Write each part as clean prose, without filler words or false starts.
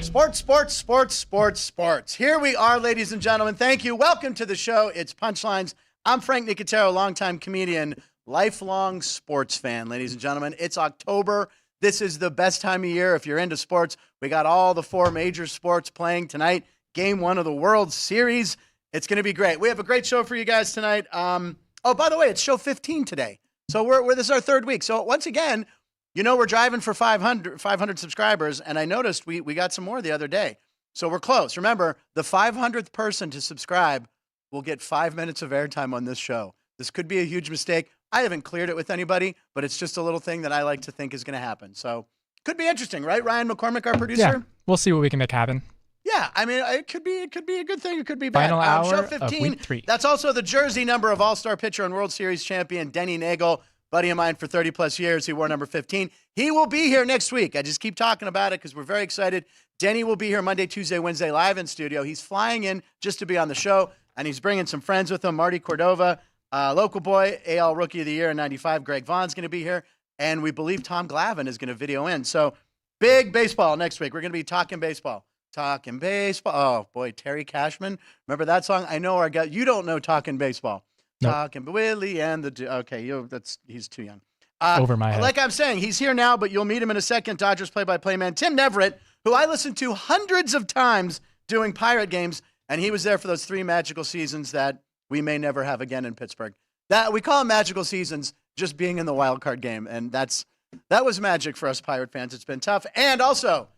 Sports. Here we are, ladies and gentlemen. Thank you. Welcome to the show. It's Punchlines. I'm Frank Nicotero, longtime comedian, lifelong sports fan. Ladies and gentlemen, it's October. This is the best time of year if you're into sports. We got all the four major sports playing tonight. Game 1 of the World Series. It's going to be great. We have a great show for you guys tonight. Oh, by the way, it's show 15 today. So this is our third week. So once again, you know, we're driving for 500 subscribers, and I noticed we got some more the other day. So we're close. Remember, the 500th person to subscribe will get 5 minutes of airtime on this show. This could be a huge mistake. I haven't cleared it with anybody, but it's just a little thing that I like to think is going to happen. So could be interesting, right, Ryan McCormick, our producer? Yeah, we'll see what we can make happen. Yeah, I mean, it could be a good thing. It could be bad. Final hour Show 15, of week 3. That's also the jersey number of All-Star pitcher and World Series champion Denny Nagel, buddy of mine for 30-plus years. He wore number 15. He will be here next week. I just keep talking about it because we're very excited. Denny will be here Monday, Tuesday, Wednesday, live in studio. He's flying in just to be on the show, and he's bringing some friends with him. Marty Cordova, local boy, AL Rookie of the Year in 95. Greg Vaughn's going to be here, and we believe Tom Glavine is going to video in. So big baseball next week. We're going to be talking baseball. Talking baseball. Oh, boy, Terry Cashman. Remember that song? I know our guy. You don't know Talking Baseball. Nope. Talking Willie and the... Okay, he's too young. Over my head. Like I'm saying, he's here now, but you'll meet him in a second. Dodgers play-by-play man Tim Neverett, who I listened to hundreds of times doing Pirate games, and he was there for those 3 magical seasons that we may never have again in Pittsburgh. That we call them magical seasons, just being in the wild card game, and that was magic for us Pirate fans. It's been tough. And also,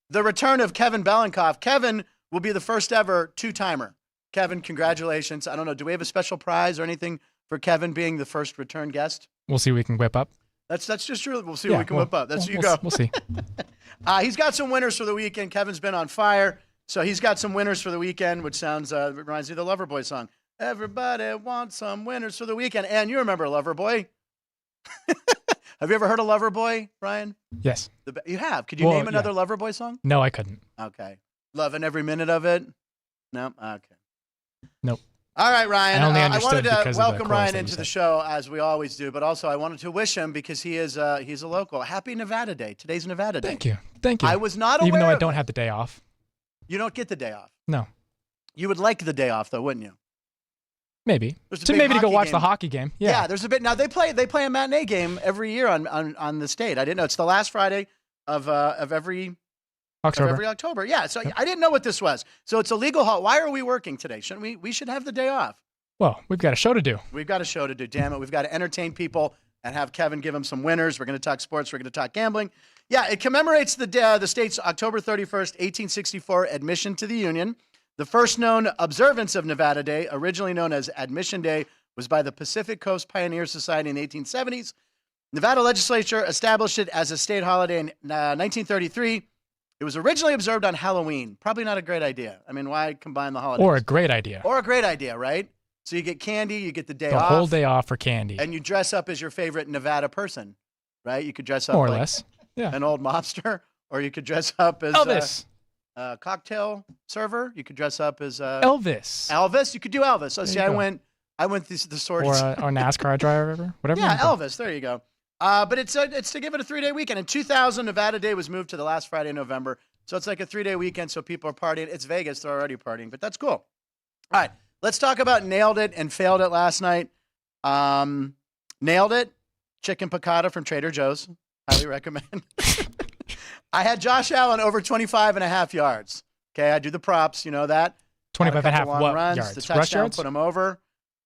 the return of Kevin Belinkoff. Kevin will be the first ever 2-timer. Kevin, congratulations. I don't know, do we have a special prize or anything for Kevin being the first return guest? We'll see what we can whip up. That's just true. We'll see what we can whip up. We'll see. He's got some winners for the weekend. Kevin's been on fire. So he's got some winners for the weekend, which reminds me of the Loverboy song. Everybody wants some winners for the weekend. And you remember Loverboy. Have you ever heard of Loverboy, Ryan? Yes. You have. Could you name another Loverboy song? No, I couldn't. Okay. Loving every minute of it? No? Okay. Nope. All right, Ryan. I wanted to welcome Ryan into the show, as we always do, but also I wanted to wish him, because he's a local. Happy Nevada Day. Today's Nevada Day. Thank you. I was not aware Even though I don't have the day off. You don't get the day off? No. You would like the day off, though, wouldn't you? Maybe. To go watch the hockey game. Yeah, there's a bit. Now, they play a matinee game every year on the state. I didn't know. It's the last Friday of every October. Yeah, so I didn't know what this was. So it's a legal halt. Why are we working today? Shouldn't we? We should have the day off. Well, we've got a show to do. We've got a show to do, damn it. We've got to entertain people and have Kevin give them some winners. We're going to talk sports. We're going to talk gambling. Yeah, it commemorates the state's October 31st, 1864 admission to the Union. The first known observance of Nevada Day, originally known as Admission Day, was by the Pacific Coast Pioneer Society in the 1870s. Nevada legislature established it as a state holiday in 1933. It was originally observed on Halloween. Probably not a great idea. I mean, why combine the holidays? Or a great idea. Right? So you get candy, you get the day off. The whole day off for candy. And you dress up as your favorite Nevada person, right? You could dress up more or less. Yeah. An old mobster, or you could dress up as Elvis. A cocktail server. You could dress up as Elvis. You could do Elvis. So see, I went the sort or a NASCAR driver, whatever. Yeah, Elvis. There you go. But it's to give it a 3-day weekend. In 2000, Nevada Day was moved to the last Friday in November. So it's like a 3-day weekend. So people are partying. It's Vegas. They're already partying, but that's cool. All right. Let's talk about nailed it and failed it last night. Nailed it. Chicken piccata from Trader Joe's. Highly recommend. I had Josh Allen over 25.5 yards. Okay, I do the props. You know that. 25.5 runs. yards? The touchdown put him over.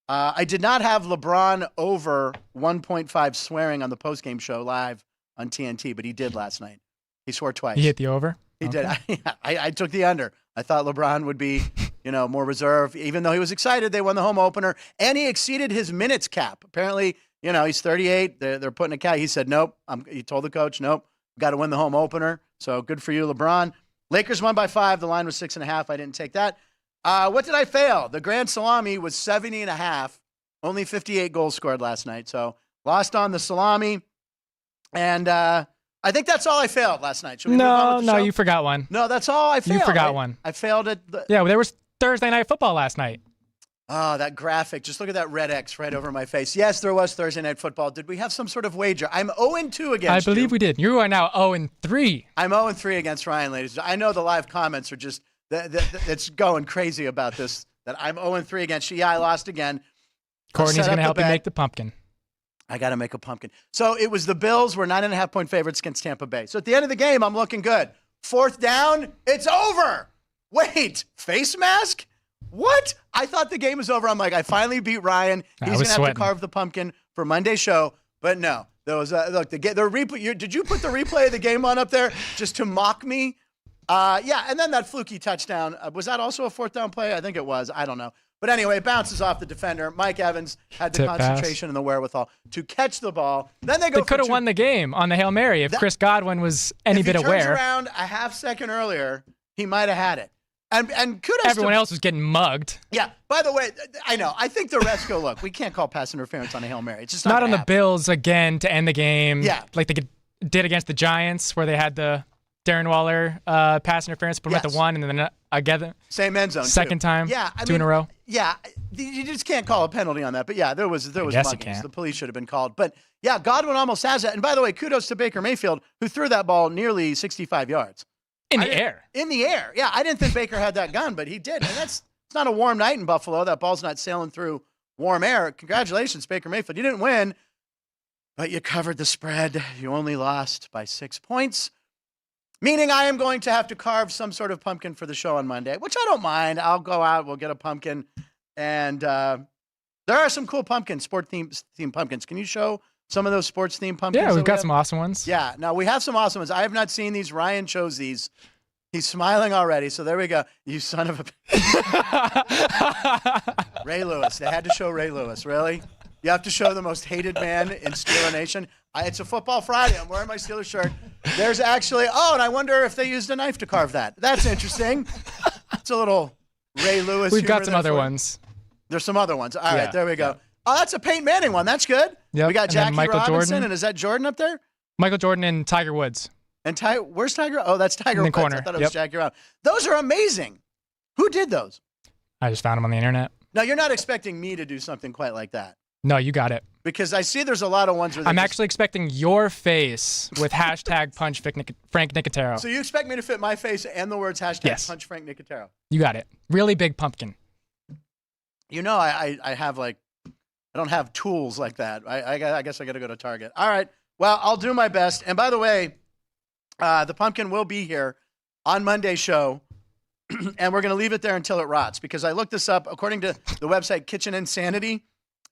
I did not have LeBron over 1.5 swearing on the postgame show live on TNT, but he did last night. He swore twice. He hit the over? He did. I took the under. I thought LeBron would be, more reserved. Even though he was excited, they won the home opener, and he exceeded his minutes cap. Apparently, he's 38. They're putting a cap. He said, nope. He told the coach, nope, got to win the home opener. So good for you, LeBron. Lakers won by 5. The line was 6.5. I didn't take that. What did I fail? The grand salami was 70.5. Only 58 goals scored last night. So lost on the salami. And I think that's all I failed last night. Should we move on with the show? You forgot one. No, that's all I failed. You forgot one. I failed it. Yeah, there was Thursday Night Football last night. Oh, that graphic. Just look at that red X right over my face. Yes, there was Thursday Night Football. Did we have some sort of wager? I'm 0-2 against I believe you. we did. You are now 0-3. I'm 0-3 against Ryan, ladies. I know the live comments are just, it's going crazy about this, that I'm 0-3 against you. Yeah, I lost again. Courtney's going to help you make the pumpkin. I got to make a pumpkin. So it was the Bills were 9.5-point favorites against Tampa Bay. So at the end of the game, I'm looking good. 4th down, it's over. Wait, face mask? What? I thought the game was over. I'm like, I finally beat Ryan. He's going to have to carve the pumpkin for Monday's show. But no, there was look, the replay. Did you put the replay of the game on up there just to mock me? Yeah, and then that fluky touchdown. Was that also a 4th down play? I think it was. I don't know. But anyway, it bounces off the defender. Mike Evans had the concentration and the wherewithal to catch the ball. Then they could have won the game on the Hail Mary if Chris Godwin was any bit aware. If he turns around a half second earlier, he might have had it. And kudos everyone else was getting mugged. Yeah. By the way, I know. I think the refs go, look, we can't call pass interference on a Hail Mary. It's just not on the Bills again to end the game. Yeah. Like they did against the Giants where they had the Darren Waller pass interference, put him at the 1 and then again. Same end zone. Second time. Yeah. Two in a row. Yeah. You just can't call a penalty on that. But yeah, there was muggings. The police should have been called. But yeah, Godwin almost has that. And by the way, kudos to Baker Mayfield, who threw that ball nearly 65 yards. In the air. In the air. Yeah, I didn't think Baker had that gun, but he did. And it's not a warm night in Buffalo. That ball's not sailing through warm air. Congratulations, Baker Mayfield. You didn't win, but you covered the spread. You only lost by 6 points, meaning I am going to have to carve some sort of pumpkin for the show on Monday, which I don't mind. I'll go out. We'll get a pumpkin. And there are some cool pumpkins, sport-themed pumpkins. Can you show some of those sports-themed pumpkins? Yeah, we've got some awesome ones. Yeah, now we have some awesome ones. I have not seen these. Ryan chose these. He's smiling already, so there we go. You son of a... Ray Lewis. They had to show Ray Lewis, really? You have to show the most hated man in Steeler Nation. It's a Football Friday. I'm wearing my Steeler shirt. There's actually... Oh, and I wonder if they used a knife to carve that. That's interesting. It's a little Ray Lewis. We've got some other ones. There's some other ones. All right, there we go. Oh, that's a Peyton Manning one. That's good. Yep. We got Jackie Michael Robinson, Jordan. And is that Jordan up there? Michael Jordan and Tiger Woods. And where's Tiger? Oh, that's Tiger in the Woods. corner. I thought it was Jackie Robinson. Those are amazing. Who did those? I just found them on the internet. Now, you're not expecting me to do something quite like that. No, you got it. Because I see there's a lot of ones where I'm actually expecting your face with hashtag punch Frank Nicotero. So you expect me to fit my face and the words hashtag punch Frank Nicotero? You got it. Really big pumpkin. You know, I have I don't have tools like that. I guess I got to go to Target. All right. Well, I'll do my best. And by the way, the pumpkin will be here on Monday's show, and we're going to leave it there until it rots because I looked this up. According to the website Kitchen Insanity,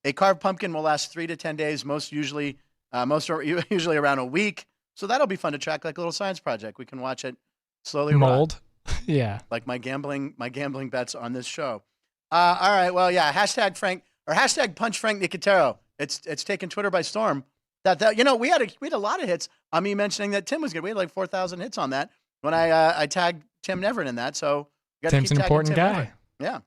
a carved pumpkin will last 3 to 10 days, usually around a week. So that'll be fun to track, like a little science project. We can watch it slowly mold. Rot. Yeah. Like my gambling bets on this show. All right. Well, yeah. Hashtag punch Frank Nicotero. It's taken Twitter by storm. That we had a lot of hits on me mentioning that Tim was good. We had like 4,000 hits on that when I tagged Tim Neverett in that. So we got to keep Tim's an important guy. Neverett. Yeah.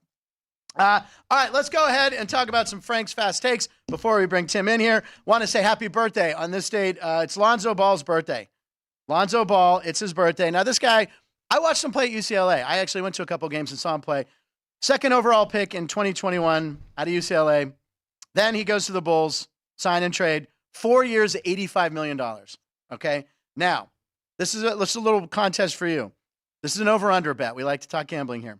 All right, let's go ahead and talk about some Frank's Fast Takes before we bring Tim in here. Want to say happy birthday on this date. It's Lonzo Ball's birthday. Lonzo Ball, it's his birthday. Now, this guy, I watched him play at UCLA. I actually went to a couple games and saw him play. Second overall pick in 2021 out of UCLA. Then he goes to the Bulls, sign and trade. 4 years, $85 million. Okay? Now, this is a little contest for you. This is an over-under bet. We like to talk gambling here.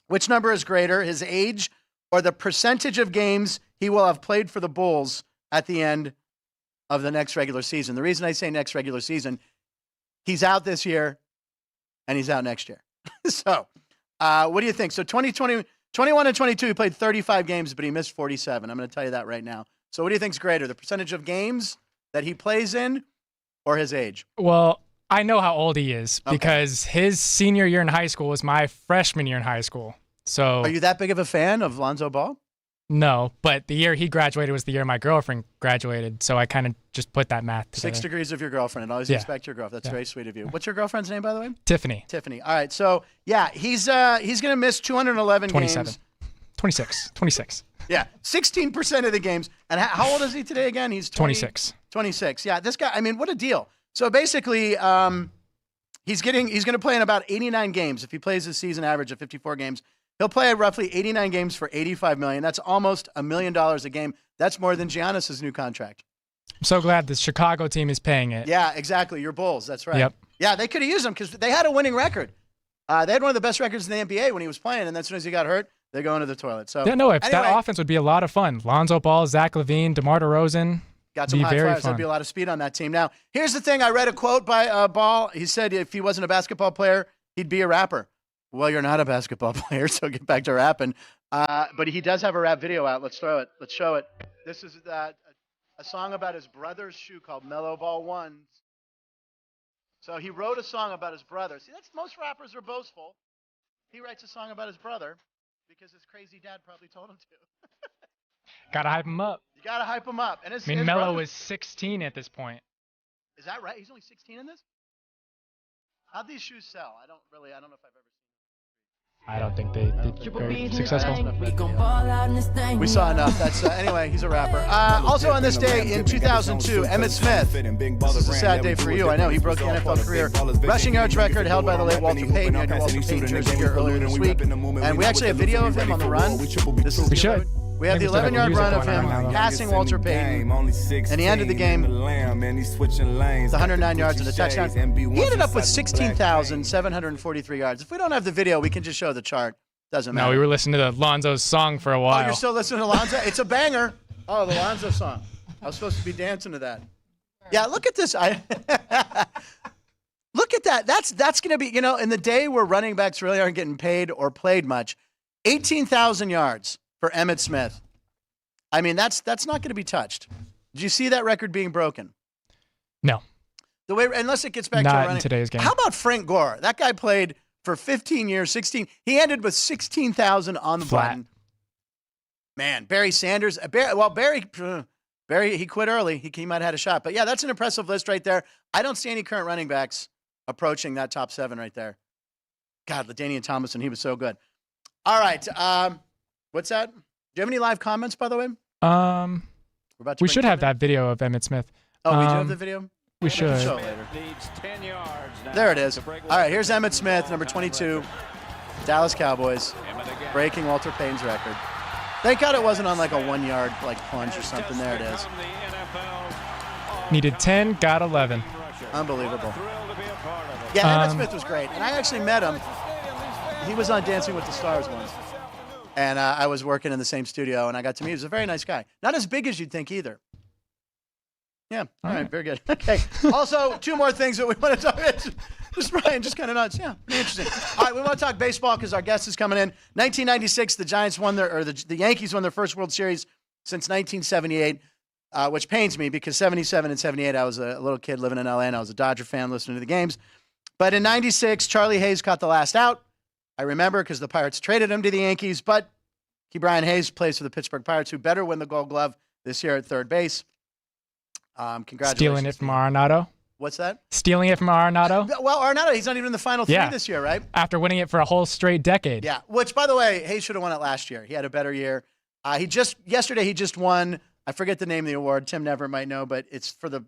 Which number is greater, his age or the percentage of games he will have played for the Bulls at the end of the next regular season? The reason I say next regular season, he's out this year and he's out next year. So, what do you think? So 21 and 22, he played 35 games, but he missed 47. I'm going to tell you that right now. So what do you think is greater, the percentage of games that he plays in or his age? Well, I know how old he is because his senior year in high school was my freshman year in high school. So are you that big of a fan of Lonzo Ball? No, but the year he graduated was the year my girlfriend graduated. So I kind of just put that math together. 6 degrees of your girlfriend. And always respect your girlfriend. That's very sweet of you. What's your girlfriend's name, by the way? Tiffany. Tiffany. All right. So, yeah, he's going to miss 211 games. 26. Yeah, 16% of the games. And how old is he today again? He's 26. 26. Yeah, this guy, I mean, what a deal. So basically, he's going to play in about 89 games. If he plays his season average of 54 games, He'll play roughly 89 games for $85 million. That's almost $1 million a game. That's more than Giannis's new contract. I'm so glad the Chicago team is paying it. Yeah, exactly. Your Bulls. That's right. Yep. Yeah, they could have used him because they had a winning record. They had one of the best records in the NBA when he was playing, and then as soon as he got hurt, they're going to the toilet. So Yeah, no, anyway, that offense would be a lot of fun. Lonzo Ball, Zach LaVine, DeMar DeRozan. got some high flyers. There'd be a lot of speed on that team. Now, here's the thing. I read a quote by Ball. He said if he wasn't a basketball player, he'd be a rapper. Well, you're not a basketball player, so get back to rapping. But he does have a rap video out. Let's throw it. Let's show it. This is a song about his brother's shoe called Mellow Ball Ones. So he wrote a song about his brother. See, that's most rappers are boastful. He writes a song about his brother because his crazy dad probably told him to. Gotta hype him up. You gotta hype him up. And his Melo brother, is 16 at this point. is that right? He's only 16 in this? How'd these shoes sell? I don't know if I've ever seen. I don't think they did very successful. We saw enough. That's anyway. He's a rapper. Also on this day in 2002, Emmitt Smith. This is a sad day for you. I know he broke the NFL career rushing yards record held by the late Walter Payton. He had your Walter Payton jersey here earlier this week, and we actually have video of him on the run. We should. We have the 11-yard run of him passing Walter Payton, and he ended the game with 109 yards and a touchdown. He ended up with 16,743 yards. If we don't have the video, we can just show the chart. Doesn't matter. No, we were listening to Lonzo's song for a while. Oh, you're still listening to Lonzo? It's a banger. Oh, the Lonzo song. I was supposed to be dancing to that. Yeah, look at this. Look at that. That's going to be, in the day where running backs really aren't getting paid or played much, 18,000 yards for Emmitt Smith. I mean, that's not going to be touched. Did you see that record being broken? No. The way, unless it gets back to Not running. in today's game. How about Frank Gore? That guy played for 15 years, 16. He ended with 16,000 on the Flat. button. Man, Barry Sanders. Barry, he quit early. He might have had a shot. But yeah, that's an impressive list right there. I don't see any current running backs approaching that top 7 right there. God, LaDainian Tomlinson, he was so good. All right. What's that? Do you have any live comments, by the way? We should have that video of Emmitt Smith. Oh, we do have the video? We should. Show it later. There it is. All right, here's Emmitt Smith, number 22, Dallas Cowboys, breaking Walter Payton's record. Thank God it wasn't on like a 1-yard punch or something. There it is. Needed 10, got 11. Unbelievable. Yeah, Emmitt Smith was great, and I actually met him. He was on Dancing with the Stars once. And I was working in the same studio, and I got to meet him. He was a very nice guy. Not as big as you'd think either. Yeah. All right. Very good. Okay. Also, 2 more things that we want to talk about. Just Brian, just kind of nuts. Yeah. Pretty interesting. All right. We want to talk baseball because our guest is coming in. 1996, the Giants won the Yankees won their first World Series since 1978, which pains me because 77 and 78, I was a little kid living in LA, and I was a Dodger fan listening to the games. But in 96, Charlie Hayes caught the last out. I remember because the Pirates traded him to the Yankees, but Brian Hayes plays for the Pittsburgh Pirates, who better win the Gold Glove this year at third base. Congratulations. Stealing it from Arenado. What's that? Stealing it from Arenado. Well, Arenado, he's not even in the final 3 this year, right? After winning it for a whole straight decade. Yeah, which, by the way, Hayes should have won it last year. He had a better year. Yesterday he just won, I forget the name of the award. Tim Neverett might know, but it's for the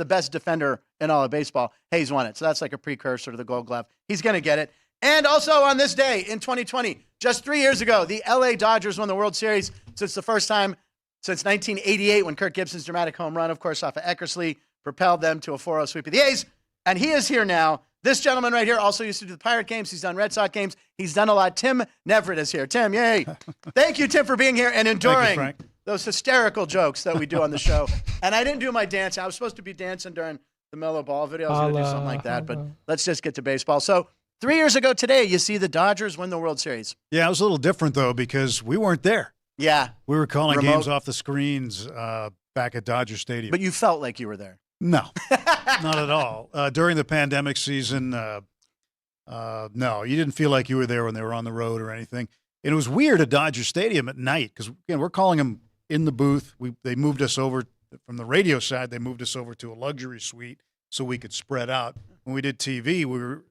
best defender in all of baseball. Hayes won it, so that's like a precursor to the Gold Glove. He's going to get it. And also on this day in 2020, just 3 years ago, the LA Dodgers won the World Series. So it's the first time since 1988 when Kirk Gibson's dramatic home run, of course, off of Eckersley, propelled them to a 4-0 sweep of the A's. And he is here now. This gentleman right here also used to do the Pirate games. He's done Red Sox games. He's done a lot. Tim Neverett is here. Tim, yay. Thank you, Tim, for being here and enduring those hysterical jokes that we do on the show. And I didn't do my dance. I was supposed to be dancing during the Mellow Ball video. I was going to do something like that, but let's just get to baseball. So 3 years ago today, you see the Dodgers win the World Series. Yeah, it was a little different, though, because we weren't there. Yeah. We were calling games off the screens back at Dodger Stadium. But you felt like you were there. No, not at all. During the pandemic season, no, you didn't feel like you were there when they were on the road or anything. And it was weird at Dodger Stadium at night because, we're calling them in the booth. They moved us over from the radio side. They moved us over to a luxury suite so we could spread out. When we did TV, we were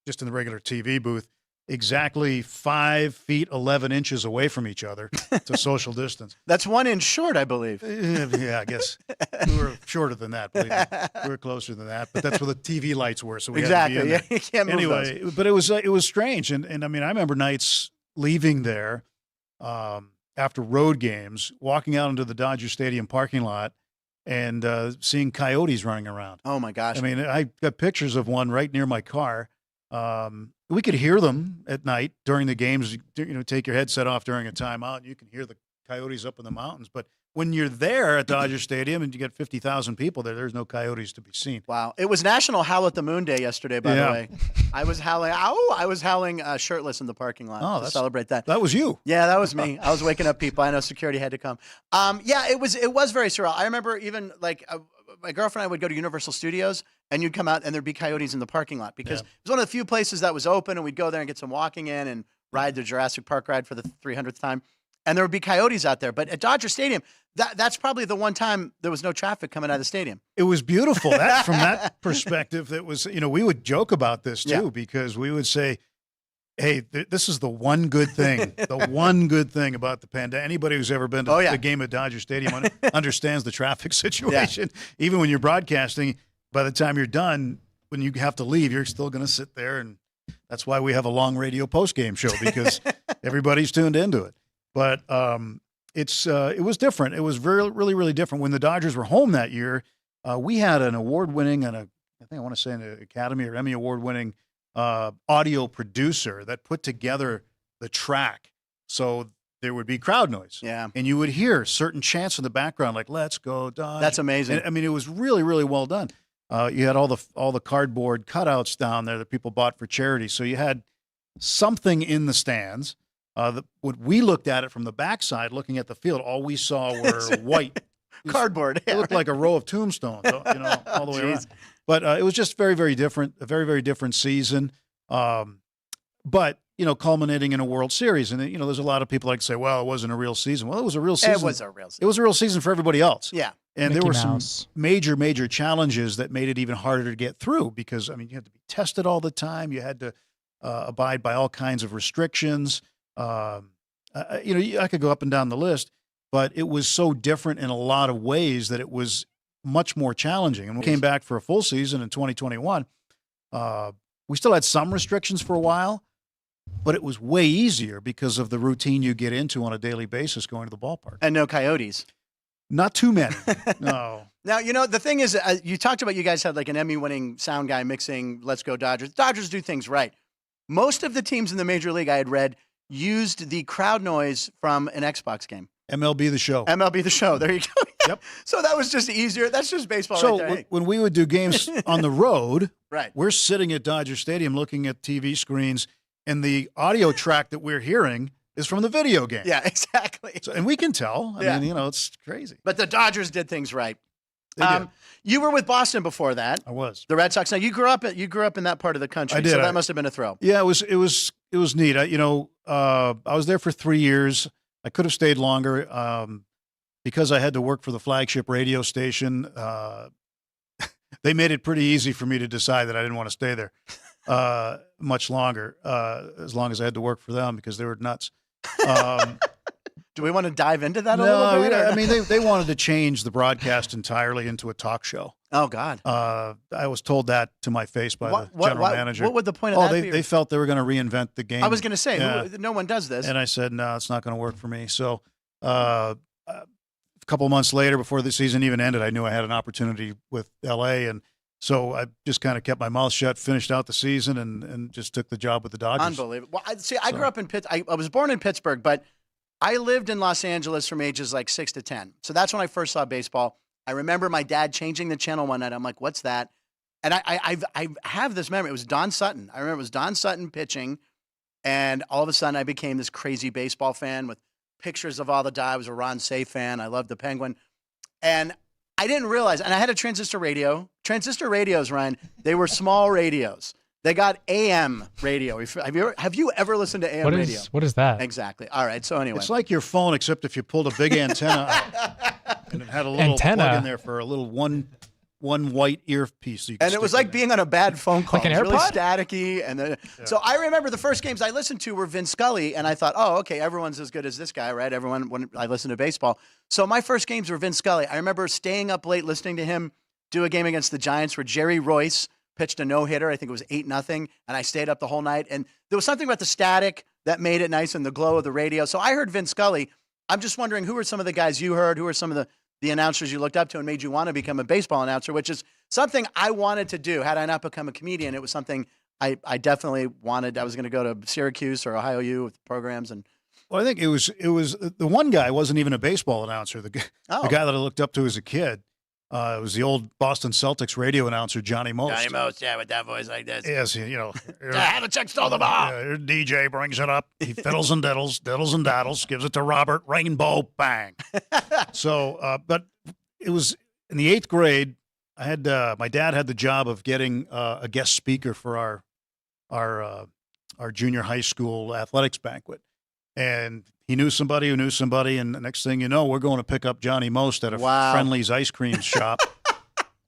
just in the regular TV booth, exactly 5 feet 11 inches away from each other to social distance. That's 1 inch short, I believe. Yeah, I guess we were shorter than that. Believe me. We were closer than that, but that's where the TV lights were. So we had to be in there. You can't move anyway, those. But it was strange, and I mean, I remember nights leaving there after road games, walking out into the Dodger Stadium parking lot and seeing coyotes running around. Oh my gosh. I mean, I got pictures of one right near my car. We could hear them at night during the games. Take your headset off during a timeout, and you can hear the coyotes up in the mountains. But when you're there at Dodger Stadium and you get 50,000 people there, there's no coyotes to be seen. Wow. It was National Howl at the Moon Day yesterday, by the way. I was howling. I was howling shirtless in the parking lot to celebrate that. That was you. Yeah, that was me. I was waking up people. I know security had to come. Yeah, it was very surreal. I remember even my girlfriend and I would go to Universal Studios, and you'd come out and there'd be coyotes in the parking lot because it was one of the few places that was open, and we'd go there and get some walking in and ride the Jurassic Park ride for the 300th time. And there would be coyotes out there. But at Dodger Stadium, that's probably the one time there was no traffic coming out of the stadium. It was beautiful. From that perspective, it was, we would joke about this too, because we would say, hey, this is the one good thing, the one good thing about the pandemic. Anybody who's ever been to the game at Dodger Stadium understands the traffic situation. Yeah. Even when you're broadcasting, by the time you're done, when you have to leave, you're still going to sit there. And that's why we have a long radio post-game show, because everybody's tuned into it. But it was different. It was really, really different. When the Dodgers were home that year, we had an award-winning and I want to say an Academy or Emmy award-winning audio producer that put together the track. So there would be crowd noise. Yeah. And you would hear certain chants in the background, like "Let's go Dodgers." That's amazing. And, it was really, really well done. You had all the cardboard cutouts down there that people bought for charity. So you had something in the stands. When we looked at it from the backside, looking at the field, all we saw were white cardboard. It looked like a row of tombstones, all the way around. But it was just very, very different. A very, very different season. But culminating in a World Series, and there's a lot of people like to say, "Well, it wasn't a real season." Well, it was a real season. It was a real season. It was a real season for everybody else. Yeah. And Mickey there were Mouse. some major challenges that made it even harder to get through because, you had to be tested all the time. You had to abide by all kinds of restrictions. I could go up and down the list, but it was so different in a lot of ways that it was much more challenging. And we came back for a full season in 2021. We still had some restrictions for a while, but it was way easier because of the routine you get into on a daily basis going to the ballpark. And no coyotes. Not too many. No. Now, the thing is, you talked about you guys had like an Emmy-winning sound guy mixing "Let's Go Dodgers." Dodgers do things right. Most of the teams in the Major League I had read used the crowd noise from an Xbox game. MLB The Show. MLB The Show. There you go. Yep. So that was just easier. That's just baseball so right there. Hey. When we would do games on the road, right, we're sitting at Dodger Stadium looking at TV screens, and the audio track that we're hearing is from the video game. Yeah, exactly. So, and we can tell. I mean, it's crazy. But the Dodgers did things right. They did. You were with Boston before that. I was. The Red Sox. Now you grew up in that part of the country. I did. So that must have been a thrill. Yeah, it was neat. I was there for 3 years. I could have stayed longer because I had to work for the flagship radio station. They made it pretty easy for me to decide that I didn't want to stay there much longer, as long as I had to work for them because they were nuts. Do we want to dive into that a little bit? I mean, they wanted to change the broadcast entirely into a talk show. Oh, God. I was told that to my face by the general manager. What would the point of that be? They felt they were going to reinvent the game. I was going to say, no one does this. And I said, no, it's not going to work for me. So a couple of months later, before the season even ended, I knew I had an opportunity with L.A., and so I just kind of kept my mouth shut, finished out the season, and just took the job with the Dodgers. Unbelievable. Well, I grew up in Pittsburgh. I was born in Pittsburgh, but I lived in Los Angeles from ages like 6 to 10. So that's when I first saw baseball. I remember my dad changing the channel one night. I'm like, what's that? And I have this memory. It was Don Sutton. I remember it was Don Sutton pitching, and all of a sudden I became this crazy baseball fan with pictures of all the I was a Ron Say fan. I loved the Penguin. And I didn't realize, and I had a transistor radio. Transistor radios, Ryan, they were small radios. They got AM radio. Have you ever listened to AM radio? What is that? Exactly. All right. So anyway. It's like your phone, except if you pulled a big antenna out and it had a little plug in there for a little one white earpiece. And it was like being on a bad phone call. Like an it was AirPod? really staticky. And So I remember the first games I listened to were Vin Scully, and I thought, oh, okay, everyone's as good as this guy, right? Everyone, when I listen to baseball. So my first games were Vin Scully. I remember staying up late listening to him do a game against the Giants where Jerry Royce pitched a no-hitter. I think it was 8-0, and I stayed up the whole night. And there was something about the static that made it nice and the glow of the radio. So I heard Vin Scully. I'm just wondering, who are some of the guys you heard? Who are some of the announcers you looked up to and made you want to become a baseball announcer, which is something I wanted to do. Had I not become a comedian, it was something I definitely wanted. I was going to go to Syracuse or Ohio U with programs. And Well, I think it was the one guy wasn't even a baseball announcer. The guy that I looked up to as a kid, it was the old Boston Celtics radio announcer, Johnny Most. Johnny Most, yeah, with that voice like this. Yes, How the check stole the ball. DJ brings it up. He fiddles and diddles and daddles, gives it to Robert, rainbow, bang. So, but it was in the 8th grade. I had my dad had the job of getting a guest speaker for our junior high school athletics banquet, and he knew somebody who knew somebody, and the next thing you know, we're going to pick up Johnny Most at a Friendly's ice cream shop,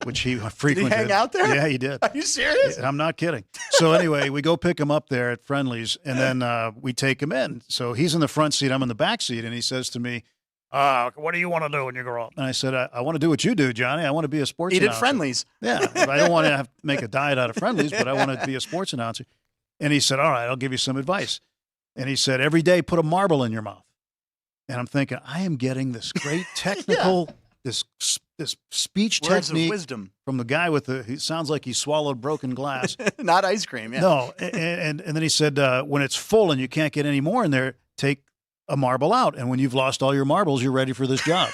which he frequented. Did he hang out there? Yeah, he did. Are you serious? I'm not kidding. So anyway, we go pick him up there at Friendly's, and then we take him in. So he's in the front seat, I'm in the back seat, and he says to me, what do you want to do when you grow up? And I said, I want to do what you do, Johnny. I want to be a sports announcer. He did Friendly's. Yeah, I don't want to have to make a diet out of Friendly's, but I want to be a sports announcer. And he said, all right, I'll give you some advice. And he said, every day put a marble in your mouth. And I'm thinking, I am getting this great technical, this speech Words technique of wisdom from the guy he sounds like he swallowed broken glass. Not ice cream, yeah. No, and then he said, when it's full and you can't get any more in there, take a marble out. And when you've lost all your marbles, you're ready for this job.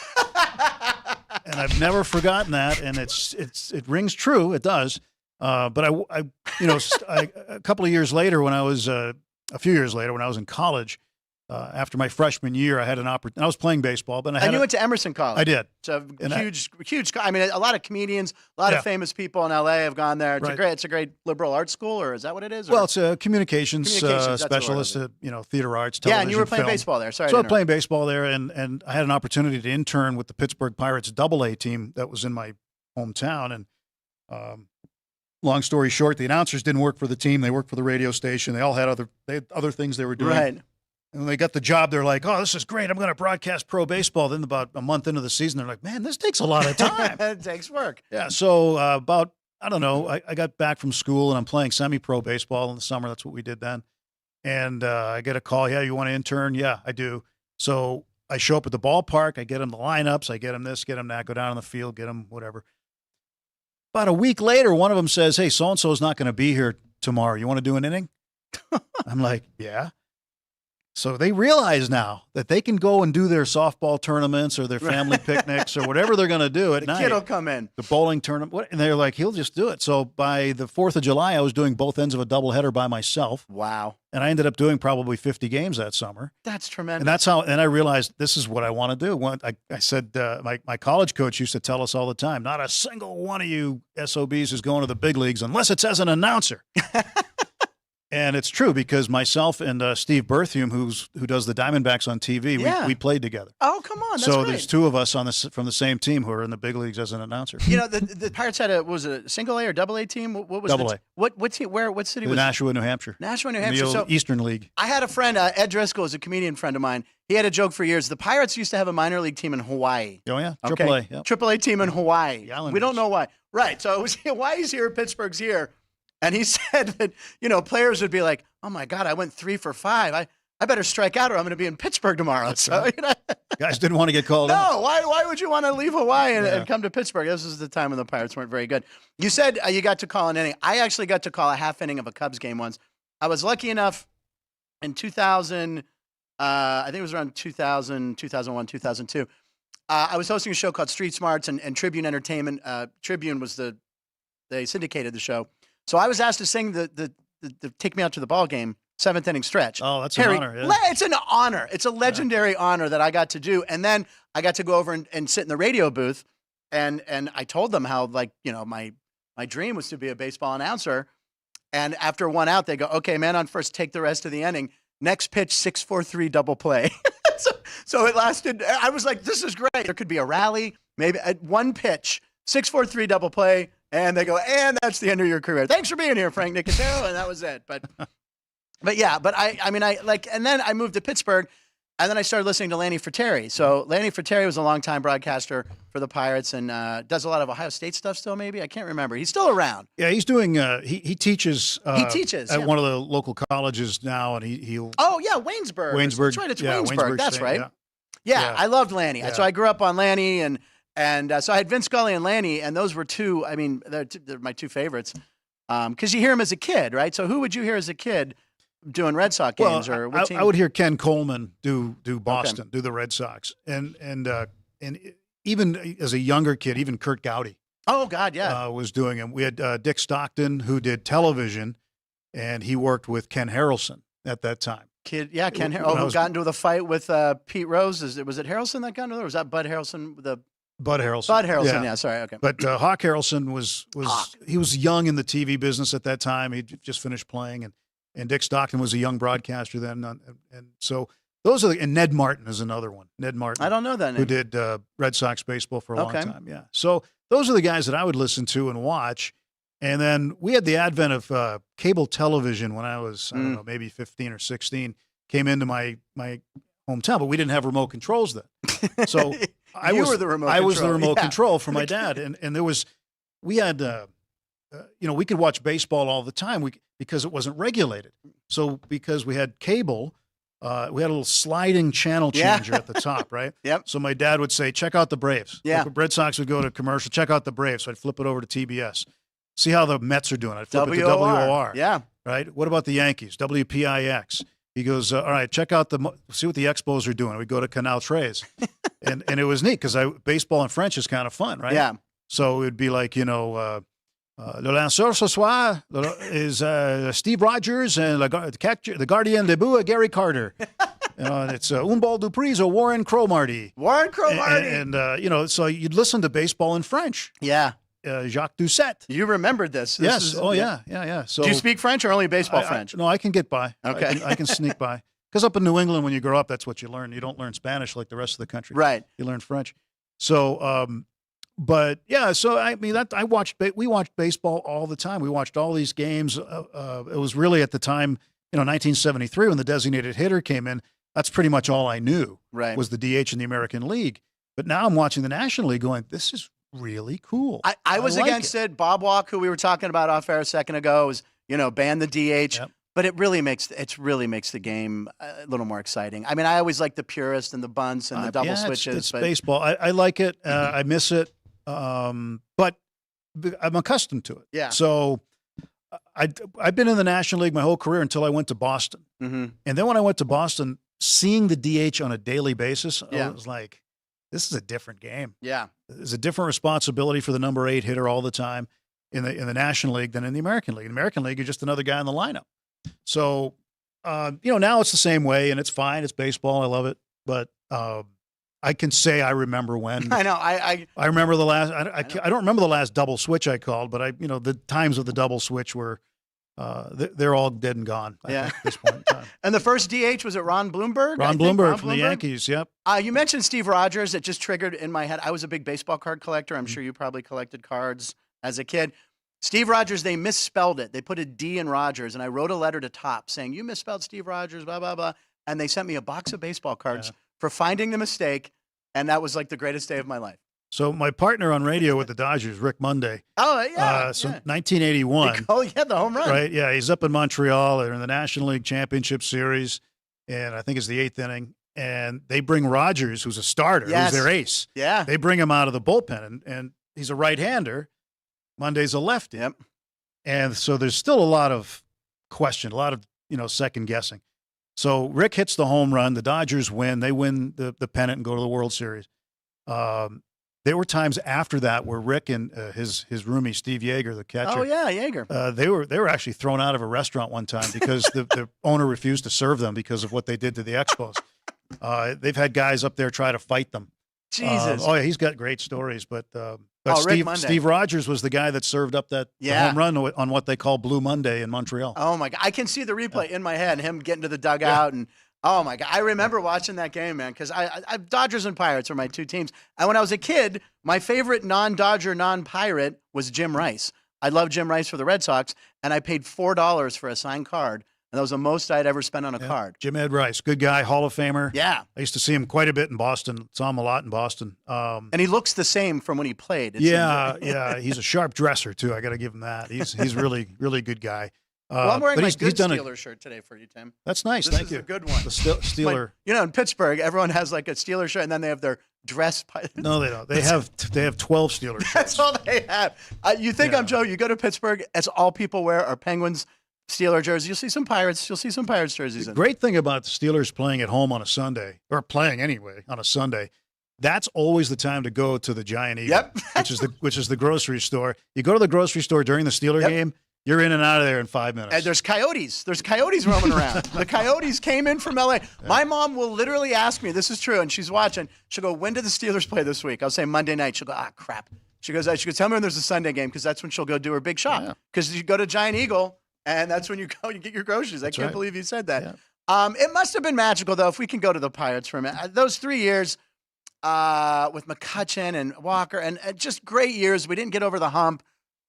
And I've never forgotten that. And it rings true. It does. But I a couple of years later, when I was, a few years later, when I was in college, after my freshman year, I had an opportunity. I was playing baseball, but you went to Emerson College. I did. It's a huge. I mean, a lot of comedians, a lot of famous people in LA have gone there. It's a great liberal arts school, or is that what it is? Or? Well, it's a communications specialist at theater arts, television, and you were playing film. baseball there. Sorry, so I was playing baseball there, and I had an opportunity to intern with the Pittsburgh Pirates AA team that was in my hometown. And long story short, the announcers didn't work for the team; they worked for the radio station. They all had other things they were doing. Right. And when they got the job, they're like, oh, this is great. I'm going to broadcast pro baseball. Then about a month into the season, they're like, man, this takes a lot of time. It takes work. Yeah. So I got back from school and I'm playing semi-pro baseball in the summer. That's what we did then. And I get a call. Yeah, you want to intern? Yeah, I do. So I show up at the ballpark. I get them the lineups. I get them this, get them that, go down on the field, get them whatever. About a week later, one of them says, hey, so-and-so is not going to be here tomorrow. You want to do an inning? I'm like, yeah. So they realize now that they can go and do their softball tournaments or their family picnics or whatever they're going to do at night. The kid will come in. The bowling tournament. And they're like, he'll just do it. So by the 4th of July, I was doing both ends of a doubleheader by myself. Wow. And I ended up doing probably 50 games that summer. That's tremendous. And that's and I realized this is what I want to do. I said, my college coach used to tell us all the time, not a single one of you SOBs is going to the big leagues unless it's as an announcer. And it's true because myself and Steve Berthium, who does the Diamondbacks on TV, we played together. Oh, come on. That's so great. There's two of us from the same team who are in the big leagues as an announcer. You know, the Pirates had was it a single A or double A team? What was double A? What team? What city was it? Nashua, New Hampshire. Nashua, New In Hampshire. the old Eastern League. I had a friend, Ed Driscoll, is a comedian friend of mine. He had a joke for years. The Pirates used to have a minor league team in Hawaii. Oh, yeah. Triple A. Yep. Triple A team in Hawaii. We don't know why. Right. So it was Hawaii's here, Pittsburgh's here. And he said that, players would be like, oh, my God, I went 3 for 5. I better strike out or I'm going to be in Pittsburgh tomorrow. That's right. Guys didn't want to get called out. No, why would you want to leave Hawaii and come to Pittsburgh? This was the time when the Pirates weren't very good. You said you got to call an inning. I actually got to call a half inning of a Cubs game once. I was lucky enough in 2000, I think it was around 2000, 2001, 2002. I was hosting a show called Street Smarts and Tribune Entertainment. Tribune was they syndicated the show. So I was asked to sing the Take Me Out to the Ball Game 7th inning stretch. Oh, that's an honor. Yeah. It's an honor. It's a legendary honor that I got to do. And then I got to go over and sit in the radio booth, and I told them how my dream was to be a baseball announcer. And after one out, they go, "Okay, man on first, take the rest of the inning. Next pitch, 6-4-3 double play." so it lasted. I was like, "This is great." There could be a rally, maybe at one pitch, 6-4-3 double play. And they go, and that's the end of your career. Thanks for being here, Frank Nicotero. And that was it. But and then I moved to Pittsburgh. And then I started listening to Lanny Fratteri. So Lanny Fratteri was a longtime broadcaster for the Pirates and does a lot of Ohio State stuff still, maybe. I can't remember. He's still around. Yeah, he's doing. He teaches. He teaches at one of the local colleges now, and he'll. Oh yeah, Waynesburg. Waynesburg. That's right. It's yeah, Waynesburg. That's State, right. Yeah. Yeah, I loved Lanny. Yeah. So I grew up on Lanny, and so I had Vince Scully and Lanny, and those were two. I mean, they're my two favorites because you hear him as a kid, right? So who would you hear as a kid doing Red Sox games or what team? I would hear Ken Coleman do Boston, do the Red Sox, and even as a younger kid, even Kurt Gowdy. Oh God, yeah, was doing him. We had Dick Stockton who did television, and he worked with Ken Harrelson at that time. Ken Harrelson. Who got into the fight with Pete Rose? Was it Harrelson that got into it? Or was that Bud Harrelson? Bud Harrelson. Bud Harrelson. Yeah, sorry. Okay. But Hawk Harrelson was Hawk. He was young in the TV business at that time. He just finished playing, and Dick Stockton was a young broadcaster then, and so those are and Ned Martin is another one. Ned Martin. I don't know that name. Who did Red Sox baseball for a long time. Yeah. So those are the guys that I would listen to and watch. And then we had the advent of cable television when I was, I don't know, maybe 15 or 16, came into my hometown, but we didn't have remote controls then. So I was the remote control for my dad. And we had, we could watch baseball all the time because it wasn't regulated. So because we had cable, we had a little sliding channel changer at the top, right? Yep. So my dad would say, check out the Braves. Yeah. Like Red Sox would go to commercial, check out the Braves. So I'd flip it over to TBS. See how the Mets are doing. I'd flip it to WOR. Yeah. Right? What about the Yankees? WPIX. He goes, all right, check out see what the Expos are doing. We go to Canal Tres. and it was neat because baseball in French is kind of fun, right? Yeah. So it would be like, le lanceur ce soir is Steve Rogers and the gardien de but, Gary Carter. And it's Umbal Duprise or Warren Cromartie. Warren Cromartie. And so you'd listen to baseball in French. Yeah. Jacques Doucet. You remembered this. Yes. Yeah. So do you speak French or only baseball French? No, I can get by. Okay. I can sneak by. Because up in New England, when you grow up, that's what you learn. You don't learn Spanish like the rest of the country. Right. You learn French. So, but yeah, so I mean, we watched baseball all the time. We watched all these games. It was really at the time, 1973 when the designated hitter came in. That's pretty much all I knew. Right. Was the DH in the American League. But now I'm watching the National League going, this is really cool. I was like against it. Bob Walk, who we were talking about off air a second ago, was ban the DH. Yep. But it really makes the game a little more exciting. I mean, I always like the purist and the bunts and the double switches. It's baseball. I like it. I miss it, but I'm accustomed to it. Yeah. So I've been in the National League my whole career until I went to Boston, and then when I went to Boston, seeing the DH on a daily basis, I was like, this is a different game. Yeah. There's a different responsibility for the number 8 hitter all the time in the National League than in the American League. In the American League, you're just another guy in the lineup. So, now it's the same way, and it's fine. It's baseball. I love it. But I can say I remember when. I know. I remember the last. I don't remember the last double switch I called, but the times of the double switch were they're all dead and gone. I think, at this point in time. And the first DH was it Ron Blomberg? Ron Blomberg from the Yankees. Yep. You mentioned Steve Rogers. It just triggered in my head. I was a big baseball card collector. I'm sure you probably collected cards as a kid. Steve Rogers, they misspelled it. They put a D in Rogers, and I wrote a letter to Top saying, you misspelled Steve Rogers, blah, blah, blah. And they sent me a box of baseball cards for finding the mistake, and that was like the greatest day of my life. So my partner on radio with the Dodgers, Rick Monday. Oh, yeah. 1981. Oh, yeah, the home run. Right, yeah. He's up in Montreal. They're in the National League Championship Series, and I think it's the 8th inning. And they bring Rogers, who's a starter, who's their ace. Yeah. They bring him out of the bullpen, and he's a right-hander. Monday's a lefty. Yep. And so there's still a lot of question, a lot of, second guessing. So Rick hits the home run. The Dodgers win. They win the pennant and go to the World Series. There were times after that where Rick and his roomie, Steve Yeager, the catcher. Oh, yeah, Yeager. They were actually thrown out of a restaurant one time because the owner refused to serve them because of what they did to the Expos. They've had guys up there try to fight them. Jesus. Yeah, he's got great stories, but Steve Rogers was the guy that served up the home run on what they call Blue Monday in Montreal. Oh my God, I can see the replay in my head, him getting to the dugout, and oh my God, I remember watching that game, man, because I Dodgers and Pirates are my two teams. And when I was a kid, my favorite non-Dodger, non-Pirate was Jim Rice. I loved Jim Rice for the Red Sox, and I paid $4 for a signed card And that was the most I'd ever spent on a card. Jim Ed Rice, good guy, Hall of Famer. Yeah. I used to see him quite a bit in Boston. Saw him a lot in Boston. And he looks the same from when he played. Yeah. He's a sharp dresser, too. I got to give him that. He's really, really good guy. Well, I'm wearing my good Steeler shirt today for you, Tim. That's nice. This Thank you. is a good one. The Steeler. In Pittsburgh, everyone has like a Steeler shirt, and then they have their dress. No, they don't. They have 12 Steeler shirts. That's all they have. You think I'm joking? You go to Pittsburgh, it's all people wear are Penguins Steeler jerseys. You'll see some Pirates. You'll see some Pirates jerseys. The great thing about the Steelers playing at home on a Sunday, or playing anyway on a Sunday, that's always the time to go to the Giant Eagle, which is the grocery store. You go to the grocery store during the Steeler game, you're in and out of there in 5 minutes. And there's coyotes. There's coyotes roaming around. The coyotes came in from L.A. My mom will literally ask me, this is true, and she's watching. She'll go, when do the Steelers play this week? I'll say Monday night. She'll go, crap. She goes, tell me when there's a Sunday game, because that's when she'll go do her big shop. Because you go to Giant Eagle, and that's when you go and you get your groceries. I can't believe you said that. Yeah. It must have been magical, though, if we can go to the Pirates for a minute. Those 3 years with McCutchen and Walker, and just great years. We didn't get over the hump.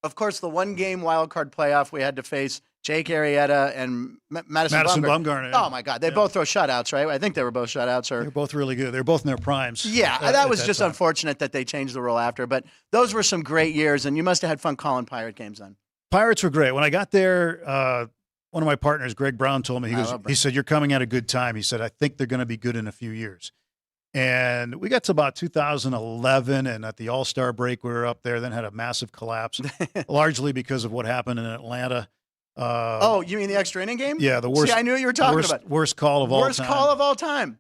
Of course, the one-game wild card playoff, we had to face Jake Arrieta and Madison Bumgarner. Yeah. Oh, my God. They both throw shutouts, right? I think they were both shutouts. They're both really good. They're both in their primes. Yeah, that was just unfortunate that they changed the rule after. But those were some great years, and you must have had fun calling Pirate games then. Pirates were great. When I got there, one of my partners, Greg Brown, told me, he said, you're coming at a good time. He said, I think they're going to be good in a few years. And we got to about 2011, and at the All-Star break, we were up there, then had a massive collapse, largely because of what happened in Atlanta. You mean the extra inning game? Yeah, the worst. See, I knew what you were talking about. Worst call of all time. Worst call of all time.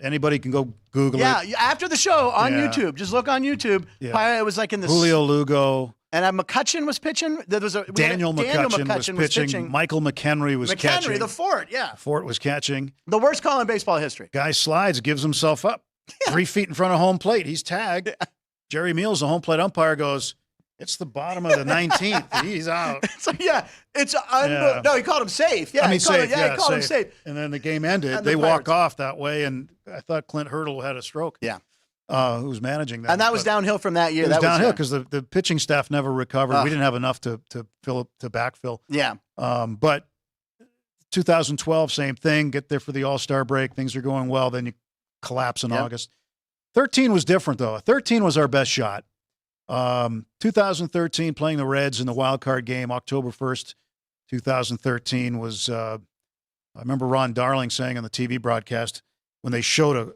Anybody can go Google it. Yeah, after the show on YouTube. Just look on YouTube. Yeah. It was like in the Julio Lugo. And McCutchen was pitching. There was Daniel McCutchen was pitching. Michael McHenry was catching. The Fort, yeah. Fort was catching. The worst call in baseball history. Guy slides, gives himself up. 3 feet in front of home plate. He's tagged. Jerry Meals, the home plate umpire, goes, it's the bottom of the 19th. He's out. It's unbelievable. No, he called him safe. Yeah, he called him safe. And then the game ended. They walk off that way, and I thought Clint Hurdle had a stroke. Yeah. Who was managing that. And that was downhill from that year. It was downhill because the pitching staff never recovered. We didn't have enough to backfill. Yeah. But 2012, same thing. Get there for the All-Star break. Things are going well. Then you collapse in August. 13 was different, though. 13 was our best shot. 2013, playing the Reds in the wild card game, October 1st, 2013 was, I remember Ron Darling saying on the TV broadcast when they showed